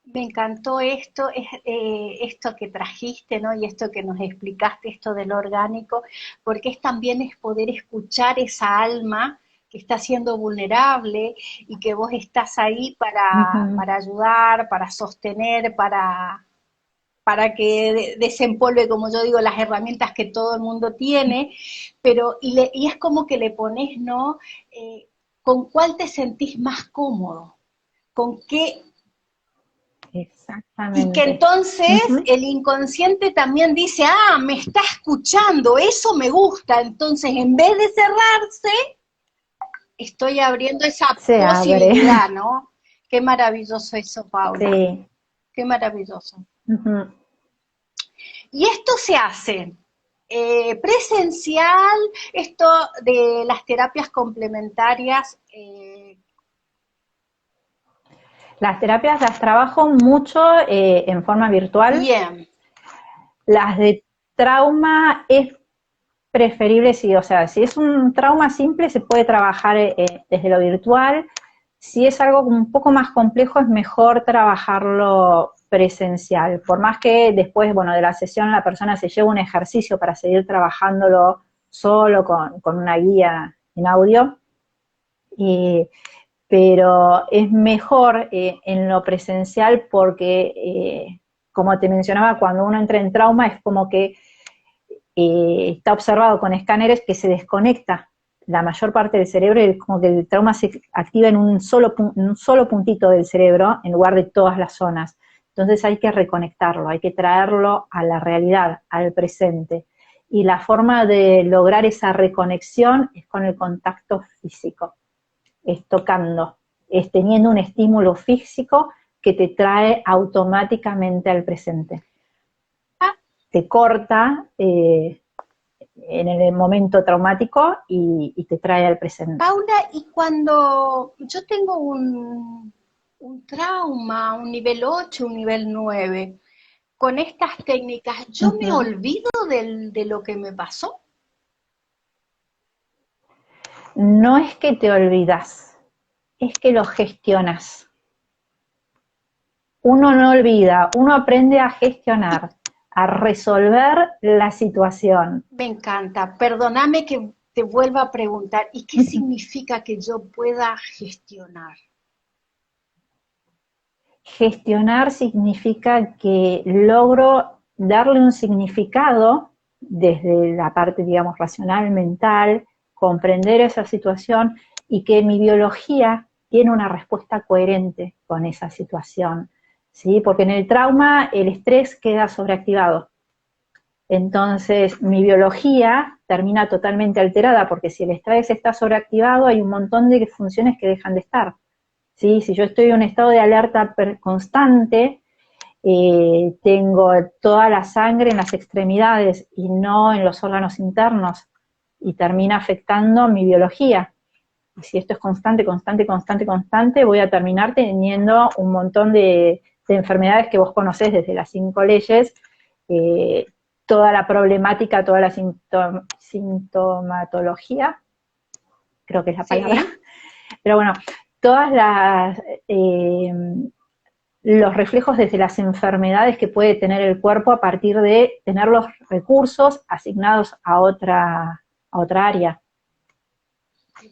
A: me encantó esto, esto que trajiste, ¿no? Y esto que nos explicaste, esto del orgánico, porque también es poder escuchar esa alma que está siendo vulnerable y que vos estás ahí
B: Uh -huh.
A: para ayudar, para sostener, para que desempolve, como yo digo, las herramientas que todo el mundo tiene, pero y es como que le pones, ¿no? ¿Con cuál te sentís más cómodo? ¿Con qué? Y que
B: Exactamente. Uh
A: entonces
B: -huh.
A: el inconsciente también dice, ah, me está escuchando, eso me gusta. Entonces, en vez de cerrarse, estoy abriendo esa
B: Se abre.
A: posibilidad, ¿no? Qué maravilloso eso, Paula.
B: Sí.
A: Qué maravilloso.
B: Uh -huh.
A: Y esto se hace presencial, esto de las terapias complementarias.
B: Las terapias las trabajo mucho en forma virtual.
A: Bien,
B: Las de trauma es preferible, sí, o sea, si es un trauma simple se puede trabajar desde lo virtual. Si es algo un poco más complejo es mejor trabajarlo presencial. Por más que después, bueno, de la sesión la persona se lleve un ejercicio para seguir trabajándolo solo con una guía en audio. Eh, pero es mejor en lo presencial porque, como te mencionaba, cuando uno entra en trauma es como que está observado con escáneres que se desconecta la mayor parte del cerebro y como que el trauma se activa en un solo puntito del cerebro en lugar de todas las zonas. Entonces hay que reconectarlo, hay que traerlo a la realidad, al presente. Y la forma de lograr esa reconexión es con el contacto físico, es tocando, es teniendo un estímulo físico que te trae automáticamente al presente. Te corta en el momento traumático y te trae al presente.
A: Paula, y cuando yo tengo un trauma, un nivel 8, un nivel 9, con estas técnicas,
B: Uh
A: ¿yo me
B: -huh.
A: olvido de lo que me pasó?
B: No es que te olvidas, es que lo gestionas. Uno no olvida, uno aprende a gestionar, a resolver la situación.
A: Me encanta. Perdóname que te vuelva a preguntar, ¿y qué significa que yo pueda gestionar?
B: Gestionar significa que logro darle un significado desde la parte, digamos, racional, mental, comprender esa situación y que mi biología tiene una respuesta coherente con esa situación, ¿sí? Porque en el trauma el estrés queda sobreactivado. Entonces, mi biología termina totalmente alterada porque si el estrés está sobreactivado hay un montón de funciones que dejan de estar. ¿Sí? Si yo estoy en un estado de alerta constante, tengo toda la sangre en las extremidades y no en los órganos internos y termina afectando mi biología. Y si esto es constante, constante, constante, constante, voy a terminar teniendo un montón de de enfermedades que vos conocés desde las 5 leyes, toda la problemática, toda la sintomatología, creo que es la palabra,
A: Sí.
B: pero bueno, todas las los reflejos desde las enfermedades que puede tener el cuerpo a partir de tener los recursos asignados a otra área.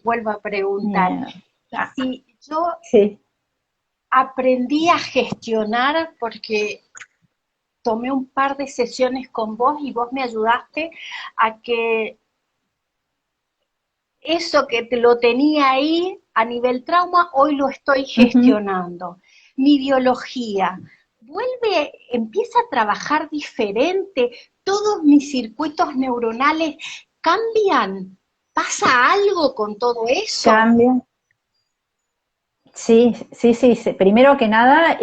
A: Vuelvo a preguntar, y si yo
B: Sí.
A: aprendí a gestionar, porque tomé un par de sesiones con vos y vos me ayudaste a que eso que te lo tenía ahí a nivel trauma, hoy lo estoy gestionando. Mi biología vuelve, empieza a trabajar diferente, todos mis circuitos neuronales cambian. ¿Pasa algo con todo eso?
B: Cambia. Sí, sí, sí, sí. Primero que nada,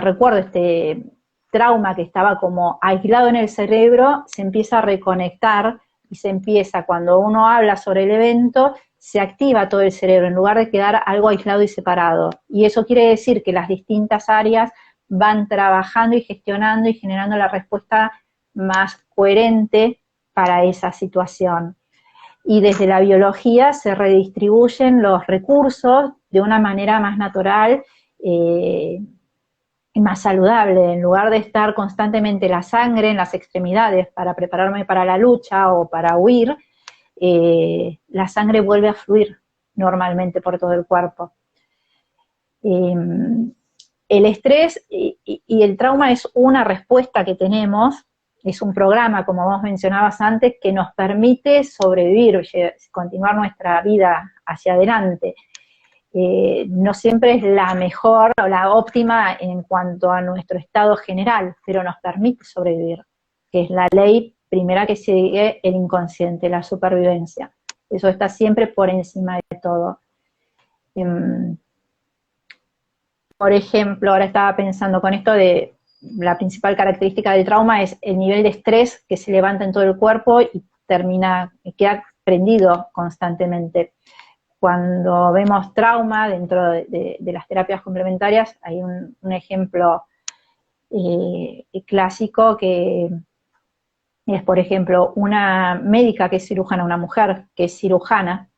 B: recuerdo, este trauma que estaba como aislado en el cerebro, se empieza a reconectar y se empieza, cuando uno habla sobre el evento, se activa todo el cerebro en lugar de quedar algo aislado y separado. Y eso quiere decir que las distintas áreas van trabajando y gestionando y generando la respuesta más coherente para esa situación. Y desde la biología se redistribuyen los recursos de una manera más natural y más saludable. En lugar de estar constantemente la sangre en las extremidades para prepararme para la lucha o para huir, la sangre vuelve a fluir normalmente por todo el cuerpo. El estrés y el trauma es una respuesta que tenemos, es un programa, como vos mencionabas antes, que nos permite sobrevivir, continuar nuestra vida hacia adelante. No siempre es la mejor o la óptima en cuanto a nuestro estado general, pero nos permite sobrevivir, que es la ley primera que sigue el inconsciente, la supervivencia. Eso está siempre por encima de todo. Por ejemplo, ahora estaba pensando con esto de la principal característica del trauma es el nivel de estrés que se levanta en todo el cuerpo y queda prendido constantemente. Cuando vemos trauma dentro de las terapias complementarias, hay un ejemplo clásico que es, por ejemplo, una médica que es cirujana, una mujer que es cirujana,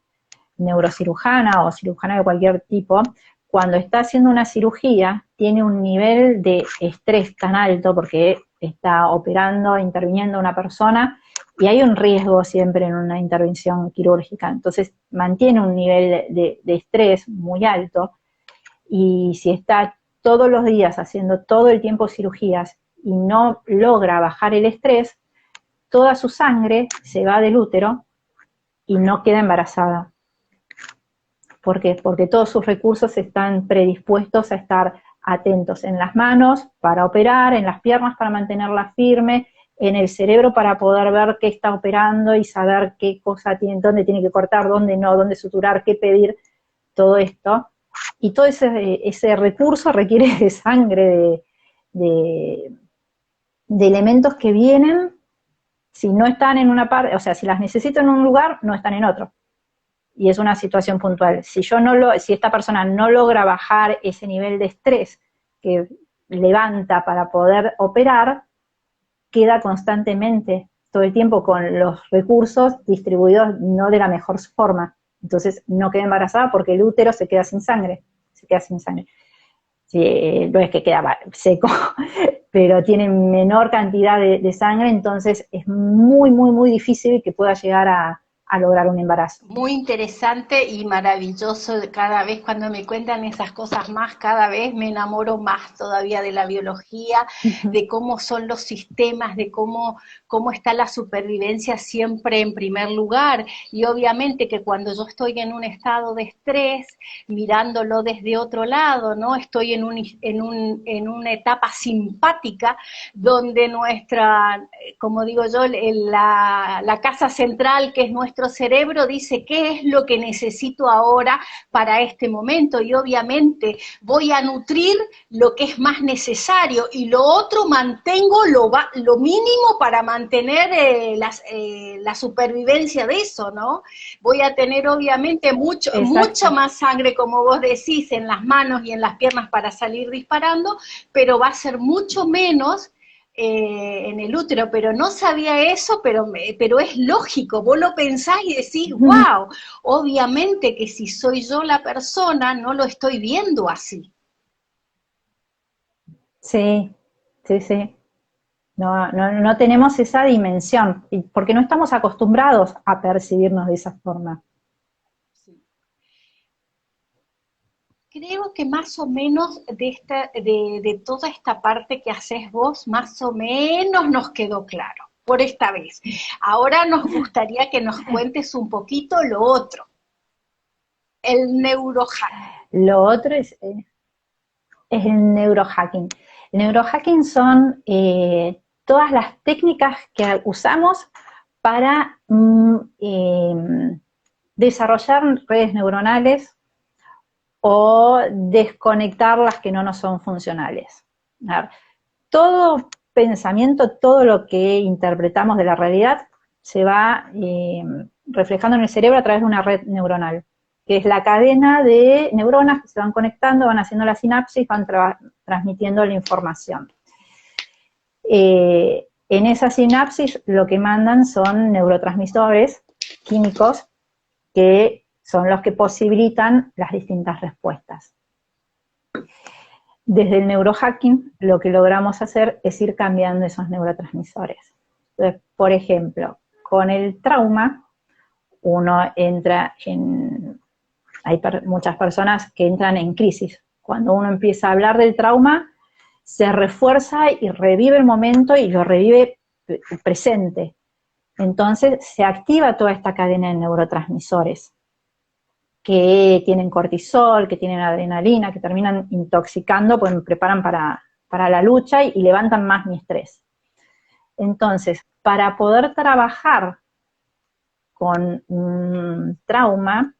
B: neurocirujana o cirujana de cualquier tipo, cuando está haciendo una cirugía, tiene un nivel de estrés tan alto porque está operando, interviniendo a una persona, y hay un riesgo siempre en una intervención quirúrgica. Entonces, mantiene un nivel de estrés muy alto, y si está todos los días haciendo todo el tiempo cirugías y no logra bajar el estrés, toda su sangre se va del útero y no queda embarazada. ¿Por qué? Porque todos sus recursos están predispuestos a estar atentos en las manos para operar, en las piernas para mantenerla firme, en el cerebro para poder ver qué está operando y saber qué cosa tiene, dónde tiene que cortar, dónde no, dónde suturar, qué pedir, todo esto. Y todo ese recurso requiere de sangre, de elementos que vienen, si no están en una parte, o sea, si las necesito en un lugar, no están en otro. Y es una situación puntual. Si esta persona no logra bajar ese nivel de estrés que levanta para poder operar, queda constantemente todo el tiempo con los recursos distribuidos no de la mejor forma. Entonces no queda embarazada porque el útero se queda sin sangre. Sí, no es que queda seco, pero tiene menor cantidad de sangre, entonces es muy, muy, muy difícil que pueda llegar a lograr un embarazo.
A: Muy interesante y maravilloso. Cada vez cuando me cuentan esas cosas más, cada vez me enamoro más todavía de la biología, de cómo son los sistemas, de cómo está la supervivencia siempre en primer lugar. Y obviamente que cuando yo estoy en un estado de estrés, mirándolo desde otro lado, ¿no? Estoy en una etapa simpática donde nuestra, como digo yo, la casa central, que es nuestro nuestro cerebro dice qué es lo que necesito ahora para este momento, y obviamente voy a nutrir lo que es más necesario, y lo otro mantengo lo mínimo para mantener la supervivencia de eso, ¿no? Voy a tener obviamente mucha
B: Exacto.
A: más sangre, como vos decís, en las manos y en las piernas para salir disparando, pero va a ser mucho menos en el útero. Pero no sabía eso, pero es lógico, vos lo pensás y decís, wow, obviamente que si soy yo la persona, no lo estoy viendo así.
B: Sí, sí, sí. No tenemos esa dimensión, porque no estamos acostumbrados a percibirnos de esa forma.
A: Sí. Creo que más o menos de toda esta parte que haces vos, más o menos nos quedó claro por esta vez. Ahora nos gustaría que nos cuentes un poquito lo otro, el neurohacking.
B: Lo otro es el neurohacking. El neurohacking son todas las técnicas que usamos para desarrollar redes neuronales o desconectar las que no nos son funcionales. A ver, todo pensamiento, todo lo que interpretamos de la realidad se va reflejando en el cerebro a través de una red neuronal, que es la cadena de neuronas que se van conectando, van haciendo la sinapsis, van transmitiendo la información. En esa sinapsis lo que mandan son neurotransmisores químicos que son los que posibilitan las distintas respuestas. Desde el neurohacking lo que logramos hacer es ir cambiando esos neurotransmisores. Entonces, por ejemplo, con el trauma uno entra en... Hay muchas personas que entran en crisis. Cuando uno empieza a hablar del trauma, se refuerza y revive el momento y lo revive presente. Entonces se activa toda esta cadena de neurotransmisores que tienen cortisol, que tienen adrenalina, que terminan intoxicando, pues me preparan para la lucha y levantan más mi estrés. Entonces, para poder trabajar con un trauma,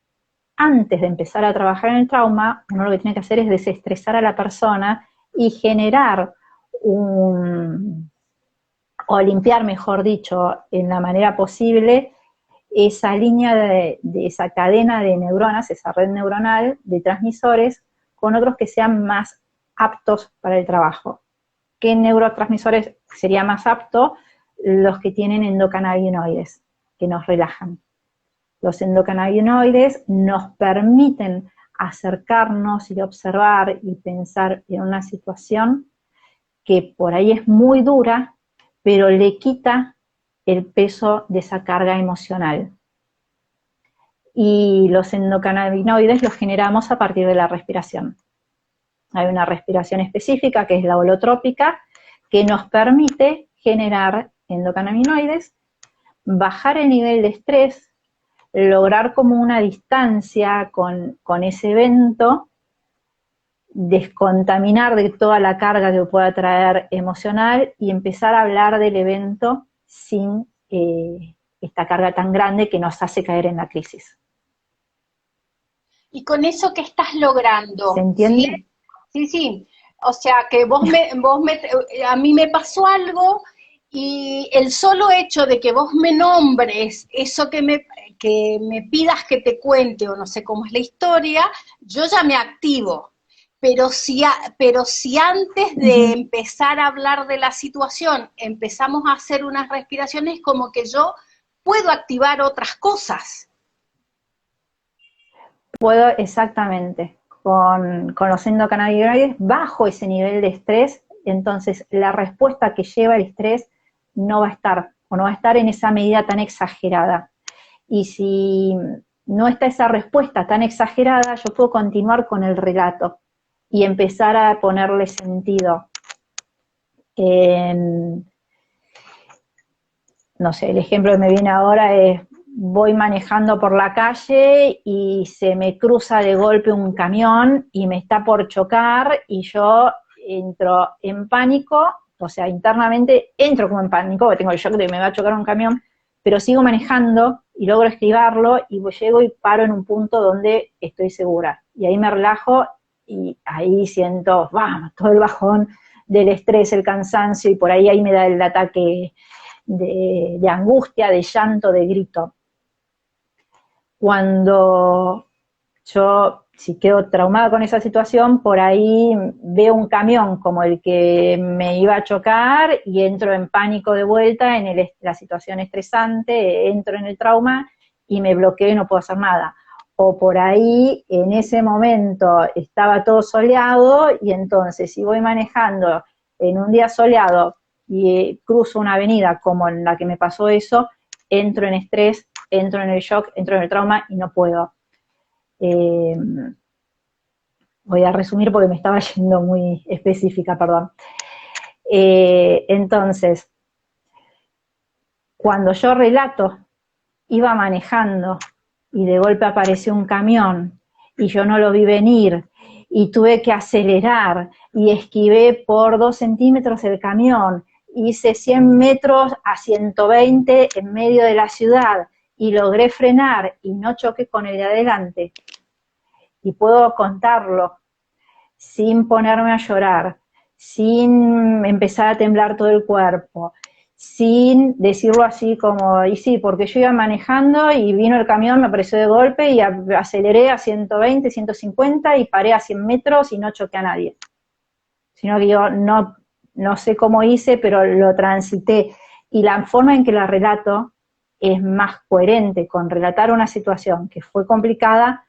B: antes de empezar a trabajar en el trauma, uno lo que tiene que hacer es desestresar a la persona y generar o limpiar, mejor dicho, en la manera posible, esa línea de esa cadena de neuronas, esa red neuronal de transmisores, con otros que sean más aptos para el trabajo. ¿Qué neurotransmisores sería más apto? Los que tienen endocannabinoides, que nos relajan. Los endocannabinoides nos permiten acercarnos y observar y pensar en una situación que por ahí es muy dura, pero le quita el peso de esa carga emocional. Y los endocannabinoides los generamos a partir de la respiración. Hay una respiración específica que es la holotrópica, que nos permite generar endocannabinoides, bajar el nivel de estrés, lograr como una distancia con ese evento, descontaminar de toda la carga que pueda traer emocional y empezar a hablar del evento sin esta carga tan grande que nos hace caer en la crisis.
A: ¿Y con eso qué estás
B: ¿Se
A: logrando? ¿Sí?
B: entiende?
A: Sí, sí. O sea, que a mí me pasó algo, y el solo hecho de que vos me nombres eso que me pidas que te cuente, o no sé cómo es la historia, yo ya me activo. Pero si antes de empezar a hablar de la situación empezamos a hacer unas respiraciones, como que yo puedo activar otras cosas.
B: Puedo exactamente, con los endocannabinoides bajo ese nivel de estrés, entonces la respuesta que lleva el estrés no va a estar, o no va a estar en esa medida tan exagerada. Y si no está esa respuesta tan exagerada, yo puedo continuar con el relato y empezar a ponerle sentido. No sé, el ejemplo que me viene ahora es, voy manejando por la calle y se me cruza de golpe un camión y me está por chocar y yo entro en pánico, o sea, internamente entro como en pánico, porque tengo el shock de que me va a chocar un camión, pero sigo manejando y logro esquivarlo y llego y paro en un punto donde estoy segura. Y ahí me relajo y ahí siento, vamos, todo el bajón del estrés, el cansancio, y por ahí me da el ataque de angustia, de llanto, de grito. Cuando yo, si quedo traumada con esa situación, por ahí veo un camión como el que me iba a chocar y entro en pánico de vuelta en la situación estresante, entro en el trauma y me bloqueo y no puedo hacer nada. O por ahí, en ese momento, estaba todo soleado y entonces si voy manejando en un día soleado y cruzo una avenida como en la que me pasó eso, entro en estrés, entro en el shock, entro en el trauma y no puedo. Voy a resumir porque me estaba yendo muy específica, perdón. Entonces, cuando yo relato, iba manejando y de golpe apareció un camión y yo no lo vi venir y tuve que acelerar y esquivé por 2 centímetros el camión, hice 100 metros a 120 en medio de la ciudad y logré frenar y no choqué con el de adelante. Y puedo contarlo sin ponerme a llorar, sin empezar a temblar todo el cuerpo, sin decirlo así como, y sí, porque yo iba manejando y vino el camión, me apareció de golpe y aceleré a 120, 150 y paré a 100 metros y no choqué a nadie. Sino que yo no sé cómo hice, pero lo transité. Y la forma en que la relato es más coherente con relatar una situación que fue complicada,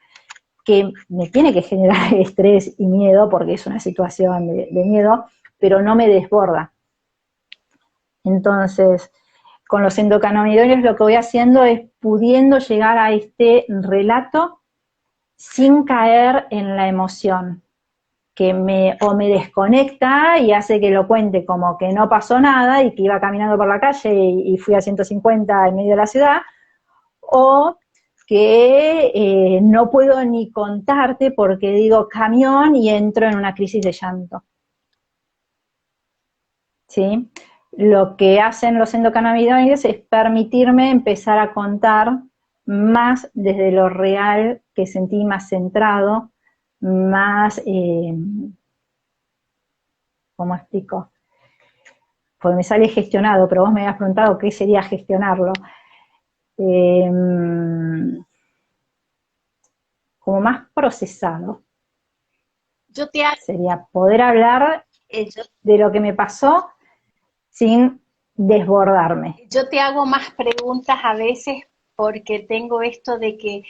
B: que me tiene que generar estrés y miedo, porque es una situación de miedo, pero no me desborda. Entonces, con los endocannabinoides lo que voy haciendo es pudiendo llegar a este relato sin caer en la emoción, que me desconecta y hace que lo cuente como que no pasó nada y que iba caminando por la calle y fui a 150 en medio de la ciudad, o que no puedo ni contarte porque digo camión y entro en una crisis de llanto. ¿Sí? Lo que hacen los endocannabinoides es permitirme empezar a contar más desde lo real, que sentí más centrado, más, ¿cómo explico? Pues me sale gestionado, pero vos me habías preguntado qué sería gestionarlo. Como más procesado.
A: Yo te,
B: Sería poder hablar de lo que me pasó sin desbordarme.
A: yo te hago más preguntas a veces porque tengo esto de que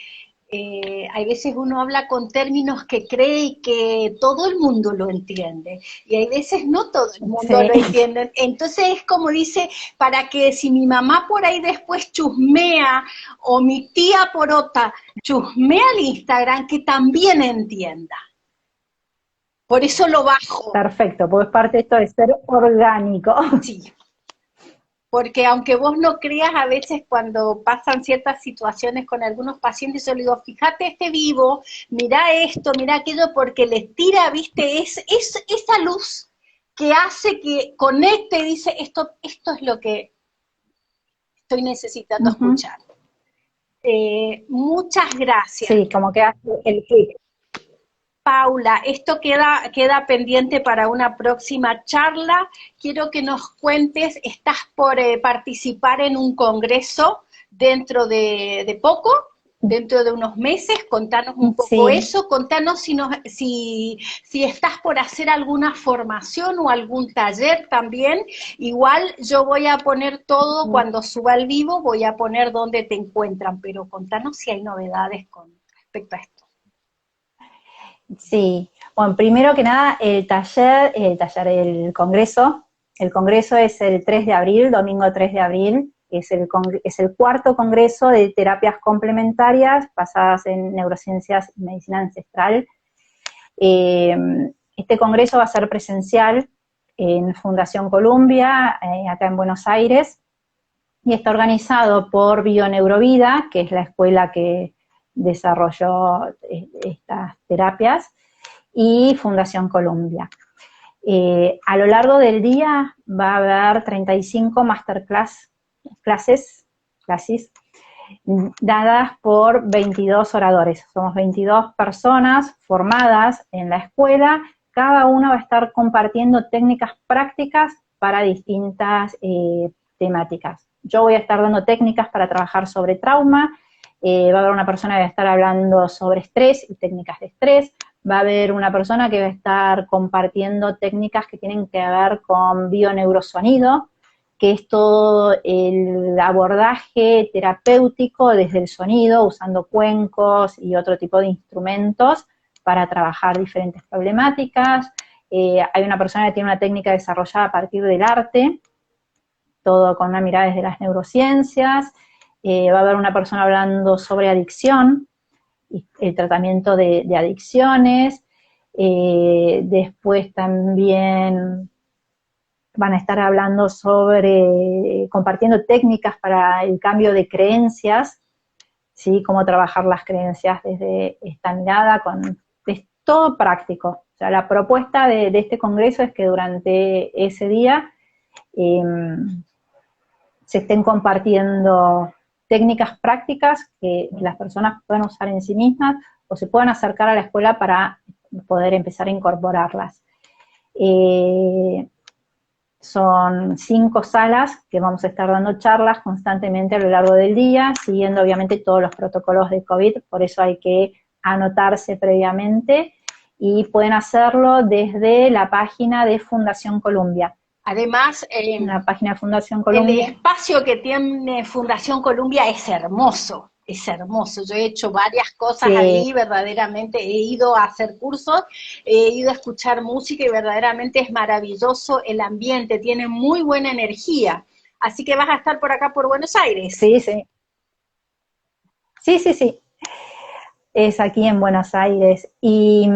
A: hay veces uno habla con términos que cree que todo el mundo lo entiende y hay veces no todo el mundo
B: Sí.
A: lo entiende. Entonces es como dice, para que si mi mamá por ahí después chusmea o mi tía porota chusmea al Instagram, que también entienda. Por eso lo bajo.
B: Perfecto, porque es parte de esto de ser orgánico.
A: Sí. Porque aunque vos no creas, a veces cuando pasan ciertas situaciones con algunos pacientes, yo le digo, fíjate este vivo, mirá esto, mirá aquello, porque les tira, viste, es esa luz que hace que conecte y dice, esto es lo que estoy necesitando escuchar. Muchas gracias.
B: Sí, como que hace el clic.
A: Paula, esto queda pendiente para una próxima charla. Quiero que nos cuentes, estás por participar en un congreso dentro de poco, dentro de unos meses. Contanos un poco eso, contanos si estás por hacer alguna formación o algún taller también. Igual yo voy a poner todo, cuando suba al vivo, voy a poner dónde te encuentran, pero contanos si hay novedades con respecto a esto.
B: Sí, bueno, primero que nada, el congreso es el 3 de abril, domingo 3 de abril, es el 4º congreso de terapias complementarias basadas en neurociencias y medicina ancestral. Este congreso va a ser presencial en Fundación Columbia, acá en Buenos Aires, y está organizado por Bioneurovida, que es la escuela que desarrolló estas terapias, y Fundación Columbia. A lo largo del día va a haber 35 masterclasses, dadas por 22 oradores. Somos 22 personas formadas en la escuela, cada uno va a estar compartiendo técnicas prácticas para distintas temáticas. Yo voy a estar dando técnicas para trabajar sobre trauma, va a haber una persona que va a estar hablando sobre estrés y técnicas de estrés, va a haber una persona que va a estar compartiendo técnicas que tienen que ver con bioneurosonido, que es todo el abordaje terapéutico desde el sonido, usando cuencos y otro tipo de instrumentos para trabajar diferentes problemáticas. Hay una persona que tiene una técnica desarrollada a partir del arte, todo con una mirada desde las neurociencias. Va a haber una persona hablando sobre adicción, y el tratamiento de adicciones. Después también van a estar hablando sobre, compartiendo técnicas para el cambio de creencias, ¿sí? Cómo trabajar las creencias desde esta mirada, es todo práctico. O sea, la propuesta de este congreso es que durante ese día se estén compartiendo técnicas prácticas que las personas puedan usar en sí mismas o se puedan acercar a la escuela para poder empezar a incorporarlas. Son 5 salas que vamos a estar dando charlas constantemente a lo largo del día, siguiendo obviamente todos los protocolos de COVID, por eso hay que anotarse previamente y pueden hacerlo desde la página de Fundación Columbia.
A: Además,
B: la página de Fundación Columbia.
A: El espacio que tiene Fundación Columbia es hermoso. Es hermoso, yo he hecho varias cosas ahí, verdaderamente he ido a hacer cursos, he ido a escuchar música y verdaderamente es maravilloso el ambiente, tiene muy buena energía. Así que vas a estar por acá por Buenos Aires.
B: Sí, sí. Sí, sí, sí. Es aquí en Buenos Aires. Y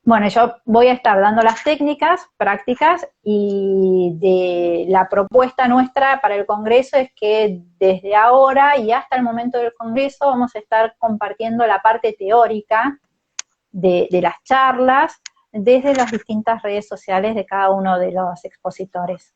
B: bueno, yo voy a estar dando las técnicas prácticas y de la propuesta nuestra para el Congreso es que desde ahora y hasta el momento del Congreso vamos a estar compartiendo la parte teórica de las charlas desde las distintas redes sociales de cada uno de los expositores.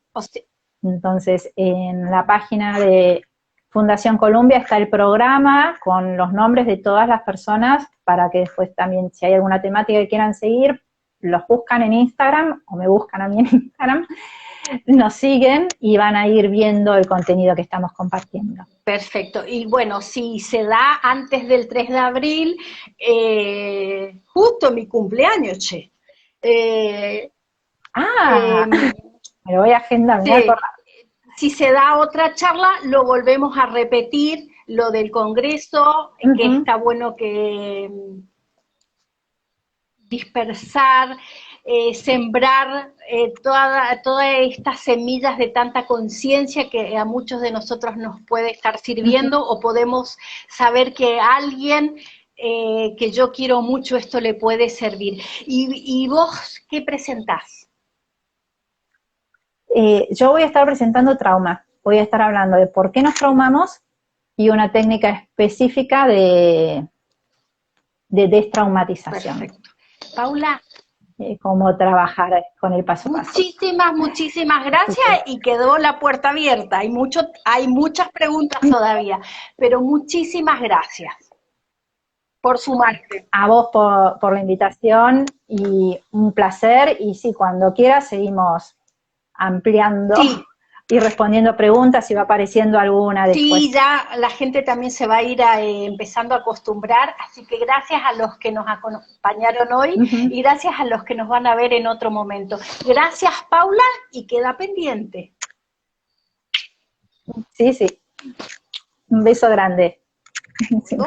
B: Entonces, en la página de Fundación Columbia está el programa con los nombres de todas las personas para que después también, si hay alguna temática que quieran seguir, los buscan en Instagram o me buscan a mí en Instagram, nos siguen y van a ir viendo el contenido que estamos compartiendo.
A: Perfecto. Y bueno, si se da antes del 3 de abril, justo mi cumpleaños, che.
B: Me lo voy a agendar, me voy a acordar.
A: Si se da otra charla, lo volvemos a repetir, lo del Congreso, que está bueno que dispersar, sembrar todas estas semillas de tanta conciencia que a muchos de nosotros nos puede estar sirviendo, o podemos saber que a alguien que yo quiero mucho esto le puede servir. ¿Y vos qué presentás?
B: Yo voy a estar presentando trauma, voy a estar hablando de por qué nos traumamos y una técnica específica de destraumatización. Perfecto.
A: Paula.
B: Cómo trabajar con el paso a paso.
A: Muchísimas gracias y quedó la puerta abierta. Hay muchas preguntas todavía, pero muchísimas gracias por sumarte.
B: A vos por la invitación y un placer, y sí, cuando quieras seguimos ampliando y respondiendo preguntas si va apareciendo alguna después.
A: Sí, ya la gente también se va a ir empezando a acostumbrar, así que gracias a los que nos acompañaron hoy y gracias a los que nos van a ver en otro momento. Gracias, Paula, y queda pendiente.
B: Sí, sí. Un beso grande. Sí.